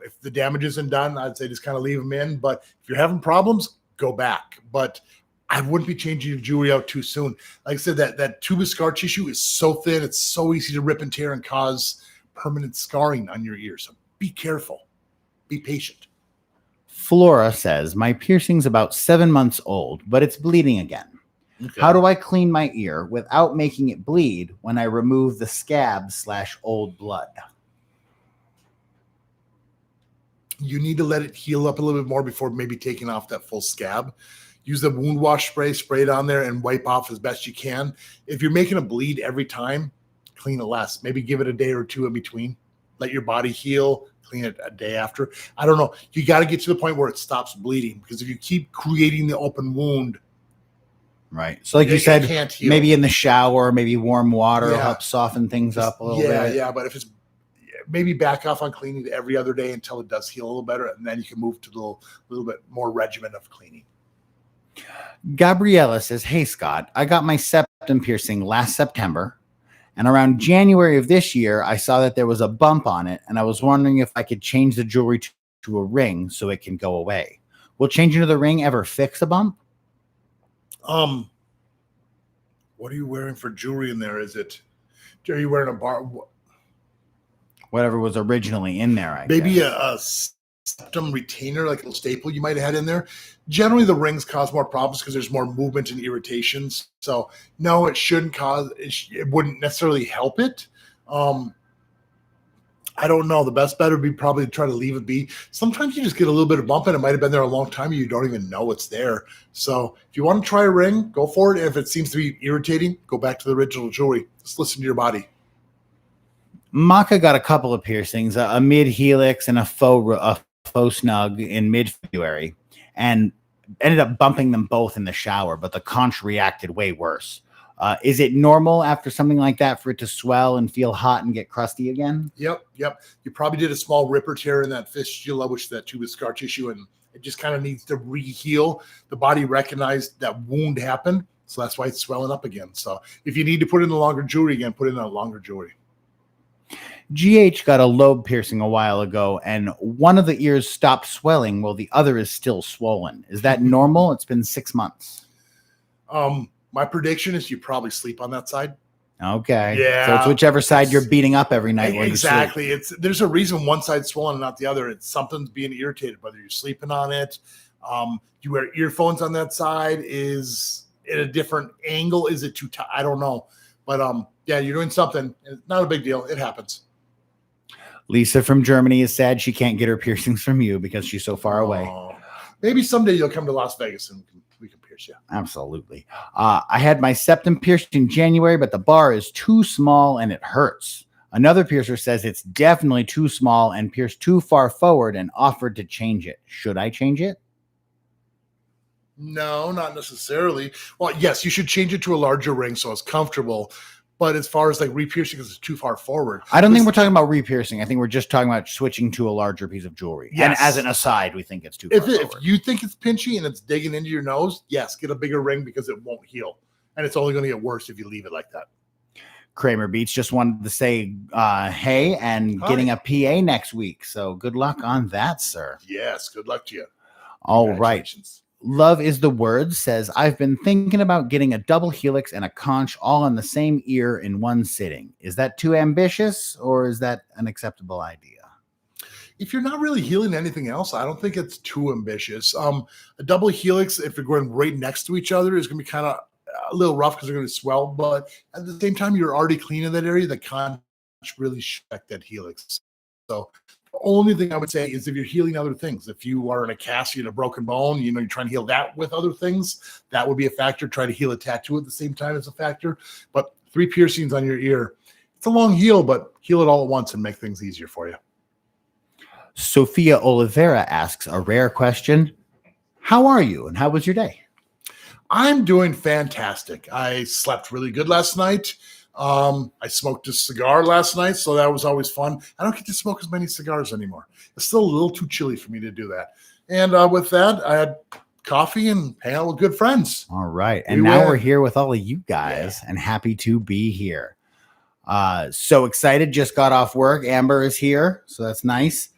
If the damage isn't done, I'd say just kind of leave them in. But if you're having problems, go back. But I wouldn't be changing your jewelry out too soon. Like I said, that tube of scar tissue is so thin, it's so easy to rip and tear and cause permanent scarring on your ear. So be careful. Be patient. Flora says, my piercing's about 7 months old, but it's bleeding again. Okay. How do I clean my ear without making it bleed when I remove the scab/old blood? You need to let it heal up a little bit more before maybe taking off that full scab. Use the wound wash spray it on there and wipe off as best you can. If you're making a bleed every time, clean it less. Maybe give it a day or two in between. Let your body heal, clean it a day after. I don't know. You got to get to the point where it stops bleeding, because if you keep creating the open wound. Right. So like you said, maybe in the shower, maybe warm water will help soften things up a little bit. Yeah. But if it's, maybe back off on cleaning every other day until it does heal a little better, and then you can move to the little bit more regimen of cleaning. Gabriella says, hey, Scott, I got my septum piercing last September, and around January of this year, I saw that there was a bump on it, and I was wondering if I could change the jewelry to a ring so it can go away. Will changing to the ring ever fix a bump? What are you wearing for jewelry in there? Are you wearing a bar? Whatever was originally in there, maybe guess. A septum retainer, like a little staple you might have had in there. Generally, the rings cause more problems because there's more movement and irritations. So, no, it shouldn't cause. It wouldn't necessarily help it. I don't know. The best bet would be probably to try to leave it be. Sometimes you just get a little bit of bump, and it might have been there a long time, and you don't even know it's there. So, if you want to try a ring, go for it. If it seems to be irritating, go back to the original jewelry. Just listen to your body. Maka got a couple of piercings, a mid helix and a faux snug in mid-February, and ended up bumping them both in the shower, but the conch reacted way worse. Is it normal after something like that for it to swell and feel hot and get crusty again? Yep. You probably did a small rip or tear in that fistula, which is that tube of scar tissue, and it just kind of needs to re-heal. The body recognized that wound happened, so that's why it's swelling up again. So if you need to put in the longer jewelry again, put in the longer jewelry. GH got a lobe piercing a while ago, and one of the ears stopped swelling while the other is still swollen. Is that normal? It's been 6 months. My prediction is you probably sleep on that side. Okay. Yeah. So it's whichever side you're beating up every night. Exactly. There's a reason one side's swollen and not the other. It's something's being irritated, whether you're sleeping on it. You wear earphones on that side. Is at a different angle. Is it too tight? I don't know. But yeah, you're doing something. It's not a big deal. It happens. Lisa from Germany is sad she can't get her piercings from you because she's so far away. Maybe someday you'll come to Las Vegas and we can pierce you. Absolutely. I had my septum pierced in January, but the bar is too small and it hurts. Another piercer says it's definitely too small and pierced too far forward and offered to change it. Should I change it? No, not necessarily. Well, yes, you should change it to a larger ring so it's comfortable. But as far as like re-piercing, because it's too far forward. I don't think we're talking about re-piercing. I think we're just talking about switching to a larger piece of jewelry. Yes. And as an aside, we think it's too far forward. If you think it's pinchy and it's digging into your nose, yes, get a bigger ring because it won't heal. And it's only going to get worse if you leave it like that. Kramer Beats just wanted to say hey and Hi. Getting a PA next week. So good luck on that, sir. Yes, good luck to you. All right. Love is the word says, I've been thinking about getting a double helix and a conch all on the same ear in one sitting. Is that too ambitious or is that an acceptable idea? If you're not really healing anything else, I don't think it's too ambitious. A double helix, if you're going right next to each other, is going to be kind of a little rough because they're going to swell. But at the same time, you're already clean in that area. The Conch really affect that helix. So the only thing I would say is if you're healing other things, if you are in a cast, you had a broken bone, you're trying to heal that with other things, that would be a factor. Try to heal a tattoo at the same time as a factor. But 3 piercings on your ear, it's a long heal, but heal it all at once and make things easier for you. Sophia Oliveira asks a rare question. How are you and how was your day? I'm doing fantastic. I slept really good last night. I smoked a cigar last night, so that was always fun. I don't get to smoke as many cigars anymore. It's still a little too chilly for me to do that. And with that, I had coffee and hang out with good friends. All right. And now we're here with all of you guys and happy to be here. So excited. Just got off work. Amber is here, so that's nice.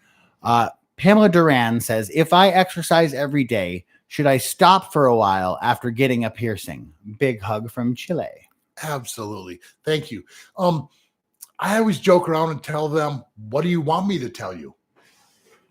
Pamela Duran says, if I exercise every day, should I stop for a while after getting a piercing? Big hug from Chile. Absolutely. Thank you. I always joke around and tell them, what do you want me to tell you?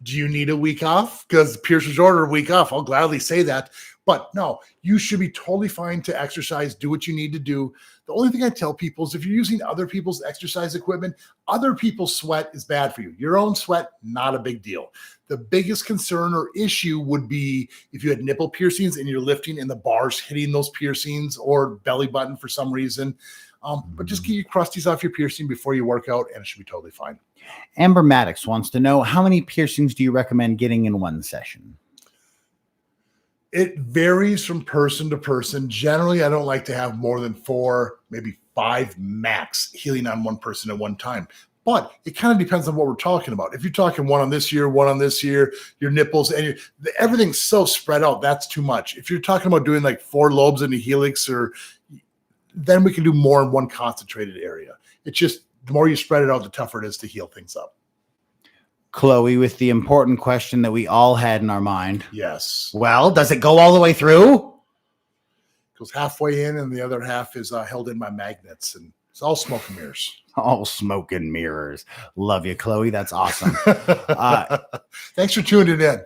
Do you need a week off? Because piercers order a week off. I'll gladly say that. But no, you should be totally fine to exercise, do what you need to do. The only thing I tell people is if you're using other people's exercise equipment, other people's sweat is bad for you. Your own sweat, not a big deal. The biggest concern or issue would be if you had nipple piercings and you're lifting and the bar's hitting those piercings or belly button for some reason. But just get your crusties off your piercing before you work out and it should be totally fine. Amber Maddox wants to know, how many piercings do you recommend getting in one session? It varies from person to person. Generally, I don't like to have more than 4, maybe 5 max healing on one person at one time. But it kind of depends on what we're talking about. If you're talking one on this year, your nipples, and everything's so spread out, that's too much. If you're talking about doing like 4 lobes in a helix, then we can do more in one concentrated area. It's just the more you spread it out, the tougher it is to heal things up. Chloe with the important question that we all had in our mind. Yes. Well, does it go all the way through? It goes halfway in and the other half is held in by magnets, and it's all smoke and mirrors. All smoke and mirrors. Love you, Chloe. That's awesome. Thanks for tuning in.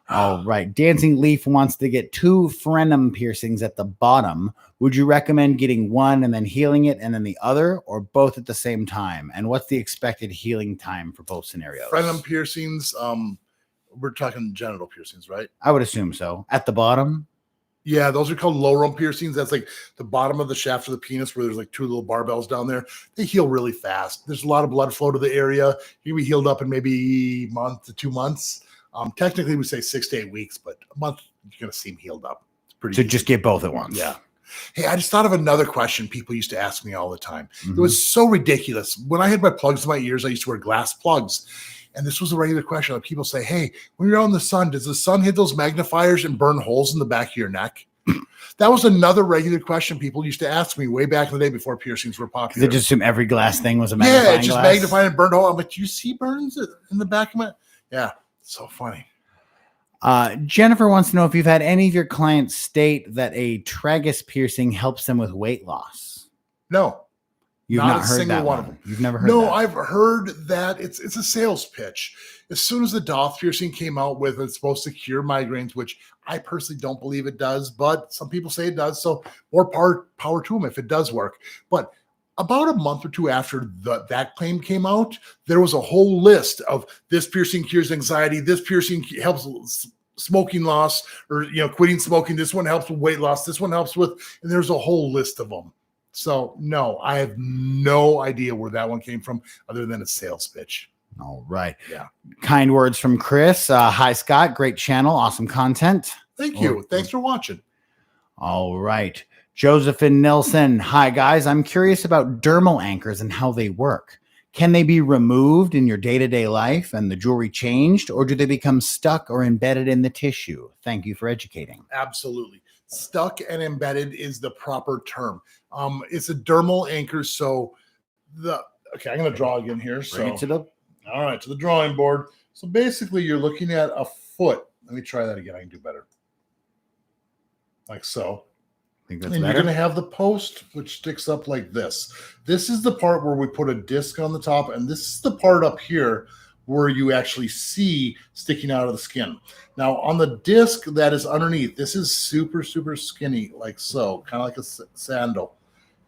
All right. Dancing Leaf wants to get 2 Phrenum piercings at the bottom. Would you recommend getting one and then healing it and then the other, or both at the same time? And what's the expected healing time for both scenarios? Phrenum piercings, we're talking genital piercings, right? I would assume so. At the bottom? Yeah, those are called low rump piercings. That's like the bottom of the shaft of the penis where there's like 2 little barbells down there. They heal really fast. There's a lot of blood flow to the area. You can be healed up in maybe a month to 2 months. Technically, we say 6 to 8 weeks, but a month, you're going to seem healed up. It's pretty easy. Just get both at once. Yeah. Hey, I just thought of another question people used to ask me all the time. It was so ridiculous. When I had my plugs in my ears, I used to wear glass plugs. And this was a regular question. Like people say, hey, when you're out in the sun, does the sun hit those magnifiers and burn holes in the back of your neck? That was another regular question people used to ask me way back in the day before piercings were popular. They just assume every glass thing was a magnifying glass. Yeah, it just magnified and burned hole. I'm like, do you see burns in the back of my... Yeah, so funny. Jennifer wants to know if you've had any of your clients state that a tragus piercing helps them with weight loss. No. You've not heard that one. You've never heard that? No, I've heard that it's a sales pitch. As soon as the Doth piercing came out with it's supposed to cure migraines, which I personally don't believe it does, but some people say it does. So more power to them if it does work. But about a month or 2 after that claim came out, there was a whole list of this piercing cures anxiety, this piercing helps smoking loss, or quitting smoking. This one helps with weight loss. This one helps with, and there's a whole list of them. So no, I have no idea where that one came from other than a sales pitch. All right. Yeah. Kind words from Chris. Hi, Scott. Great channel. Awesome content. Thank you. Thanks for watching. All right. Josephine Nilsson. Hi, guys. I'm curious about dermal anchors and how they work. Can they be removed in your day-to-day life and the jewelry changed, or do they become stuck or embedded in the tissue? Thank you for educating. Absolutely. Stuck and embedded is the proper term. It's a dermal anchor. So okay, I'm going to draw again here. All right, to the drawing board. So basically you're looking at a foot. Let me try that again. I can do better. Like so. think that's And better. you're going to have the post, which sticks up like this. This is the part where we put a disc on the top, and this is the part up here where you actually see sticking out of the skin. Now, on the disc that is underneath, this is super, super skinny, like so, kind of like a sandal.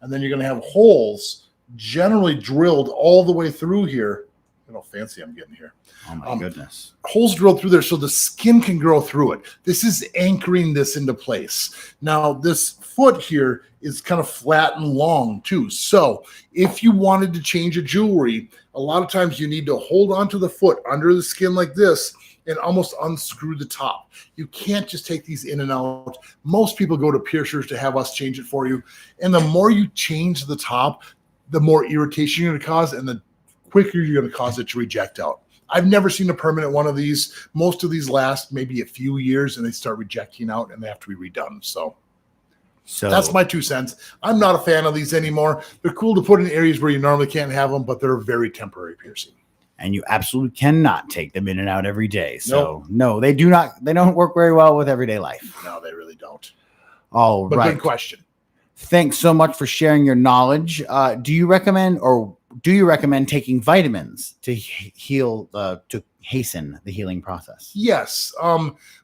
And then you're going to have holes generally drilled all the way through here. Look how fancy I'm getting here. Oh my goodness. Holes drilled through there so the skin can grow through it. This is anchoring this into place. Now, this foot here is kind of flat and long too. So if you wanted to change a jewelry, a lot of times you need to hold onto the foot under the skin like this and almost unscrew the top. You can't just take these in and out. Most people go to piercers to have us change it for you. And the more you change the top, the more irritation you're going to cause and the quicker you're going to cause it to reject out. I've never seen a permanent one of these. Most of these last maybe a few years and they start rejecting out and they have to be redone. So that's my 2 cents. I'm not a fan of these anymore. They're cool to put in areas where you normally can't have them, but they're very temporary piercing. And you absolutely cannot take them in and out every day. So no, they do not. They don't work very well with everyday life. No, they really don't. All right. Good question. Thanks so much for sharing your knowledge. Do you recommend taking vitamins to heal, to hasten the healing process? Yes.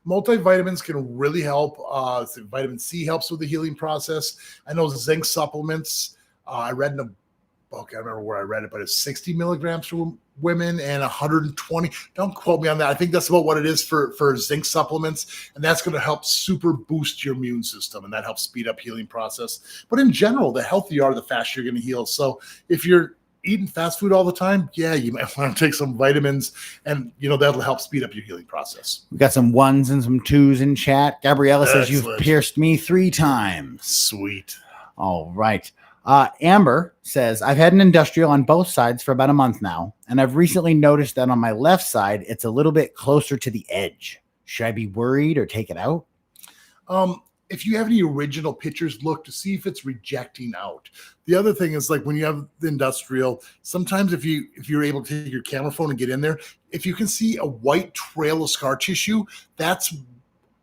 Multivitamins can really help. Vitamin C helps with the healing process. I know zinc supplements. I read in a book, I don't remember where I read it, but it's 60 milligrams for women and 120. Don't quote me on that. I think that's about what it is for zinc supplements. And that's going to help super boost your immune system. And that helps speed up healing process. But in general, the healthier you are, the faster you're going to heal. So if you're eating fast food all the time, yeah, you might want to take some vitamins and, that'll help speed up your healing process. We got some 1s and some 2s in chat. Gabriella says Excellent. You've pierced me 3 times. Sweet. All right. Amber says, I've had an industrial on both sides for about a month now, and I've recently noticed that on my left side, it's a little bit closer to the edge. Should I be worried or take it out? If you have any original pictures, look to see if it's rejecting out. The other thing is, like when you have the industrial, sometimes if you're able to take your camera phone and get in there, if you can see a white trail of scar tissue, that's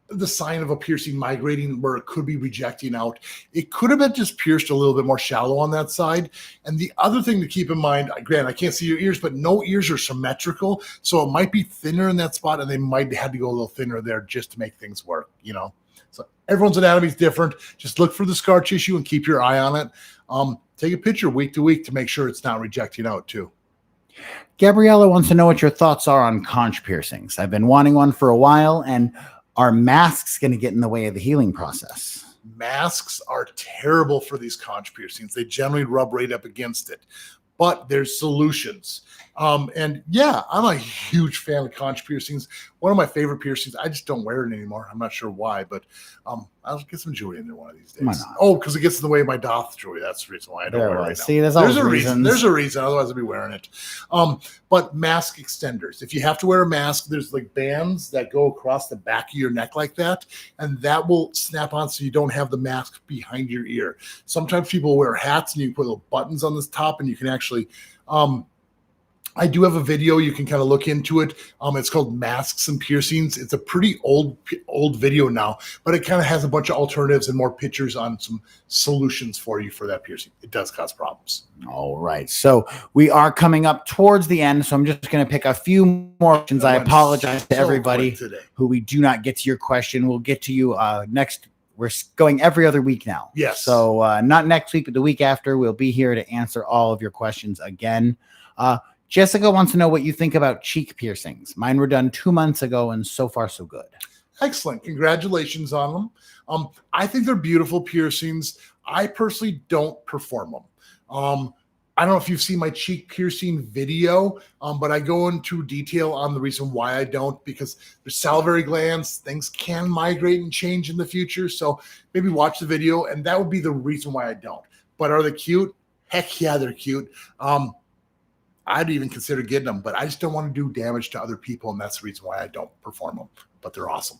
the sign of a piercing migrating where it could be rejecting out. It could have been just pierced a little bit more shallow on that side. And the other thing to keep in mind, granted, I can't see your ears, but no ears are symmetrical. So it might be thinner in that spot and they might have had to go a little thinner there just to make things work, So everyone's anatomy is different. Just look for the scar tissue and keep your eye on it. Take a picture week to week to make sure it's not rejecting out too. Gabriella wants to know what your thoughts are on conch piercings. I've been wanting one for a while, and are masks going to get in the way of the healing process? Masks are terrible for these conch piercings. They generally rub right up against it, but there's solutions. And yeah, I'm a huge fan of conch piercings. One of my favorite piercings. I just don't wear it anymore. I'm not sure why, but I'll get some jewelry in there one of these days. Why not? Oh, because it gets in the way of my Doth jewelry. That's the reason why I don't wear it right now. See, there's a reason. There's a reason. Otherwise, I'd be wearing it. But mask extenders. If you have to wear a mask, there's like bands that go across the back of your neck like that, and that will snap on so you don't have the mask behind your ear. Sometimes people wear hats, and you put little buttons on the top, and you can actually. I do have a video. You can kind of look into it. It's called Masks and Piercings. It's a pretty old video now, but it kind of has a bunch of alternatives and more pictures on some solutions for you for that piercing. It does cause problems. All right. So we are coming up towards the end. So I'm just going to pick a few more questions. I apologize to everybody who we do not get to your question. We'll get to you next. We're going every other week now. Yes. So not next week, but the week after, we'll be here to answer all of your questions again. Jessica wants to know what you think about cheek piercings. Mine were done 2 months ago, and so far, so good. Excellent. Congratulations on them. I think they're beautiful piercings. I personally don't perform them. I don't know if you've seen my cheek piercing video, but I go into detail on the reason why I don't, because there's salivary glands. Things can migrate and change in the future. So maybe watch the video, and that would be the reason why I don't. But are they cute? Heck yeah, they're cute. I'd even consider getting them, but I just don't want to do damage to other people, and that's the reason why I don't perform them. But they're awesome.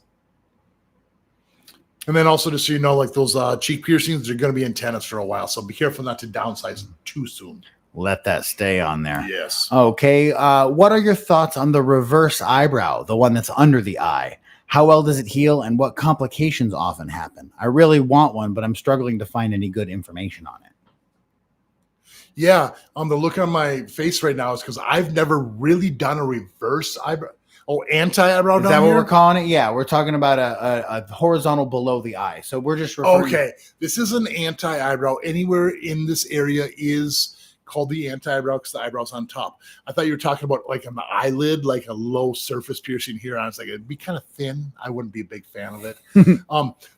And then also, just so you know, like those cheek piercings, they're going to be in tennis for a while, so be careful not to downsize too soon. Let that stay on there. Yes. Okay. What are your thoughts on the reverse eyebrow, the one that's under the eye? How well does it heal, and what complications often happen? I really want one, but I'm struggling to find any good information on it. Yeah, the look on my face right now is because I've never really done a reverse eyebrow. Oh, anti-eyebrow Is down that here? what we're calling it? Yeah, we're talking about a horizontal below the eye. So we're just referring. Okay, this is an anti-eyebrow. Anywhere in this area is called the anti-eyebrow because the eyebrow's on top. I thought you were talking about like on the eyelid, like a low surface piercing here. I was like, it'd be kind of thin. I wouldn't be a big fan of it.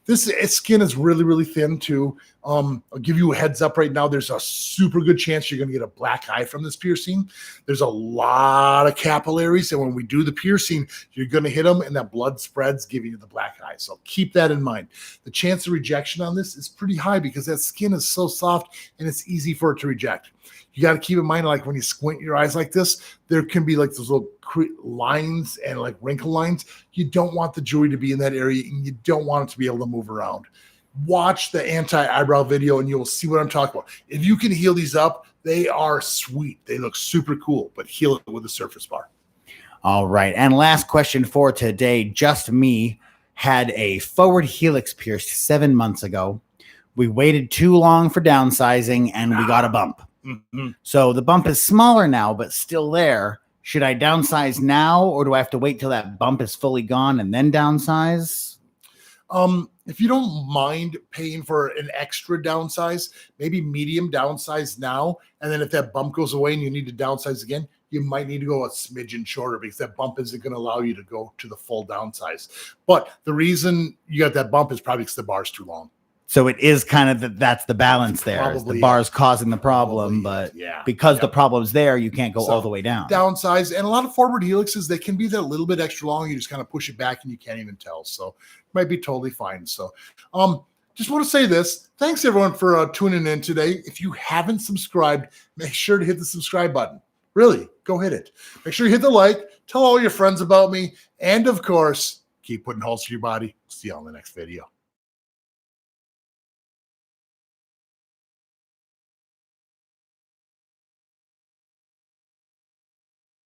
This skin is really, really thin too. I'll give you a heads up right now. There's a super good chance you're going to get a black eye from this piercing. There's a lot of capillaries, and when we do the piercing, you're going to hit them, and that blood spreads, giving you the black eye. So keep that in mind. The chance of rejection on this is pretty high because that skin is so soft, and it's easy for it to reject. You got to keep in mind, like when you squint your eyes like this, there can be like those little lines and like wrinkle lines. You don't want the jewelry to be in that area, and you don't want it to be able to move around. Watch the anti-eyebrow video and you'll see what I'm talking about. If you can heal these up, they are sweet. They look super cool, but heal it with a surface bar. All right. And last question for today. Just me had a forward helix pierced 7 months ago. We waited too long for downsizing and we got a bump. Mm-hmm. So the bump is smaller now, but still there. Should I downsize now, or do I have to wait till that bump is fully gone and then downsize? If you don't mind paying for an extra downsize, maybe medium downsize now, and then if that bump goes away and you need to downsize again, you might need to go a smidgen shorter because that bump isn't going to allow you to go to the full downsize. But the reason you got that bump is probably because the bar's too long. So it is kind of that's the balance there. Probably, the bar is causing the problem, probably, but yeah, because the problem's there, you can't go all the way down. Downsize, and a lot of forward helixes, they can be that little bit extra long. You just kind of push it back and you can't even tell. So it might be totally fine. So just want to say this. Thanks everyone for tuning in today. If you haven't subscribed, make sure to hit the subscribe button. Really, go hit it. Make sure you hit the like. Tell all your friends about me. And of course, keep putting holes through your body. See you on the next video.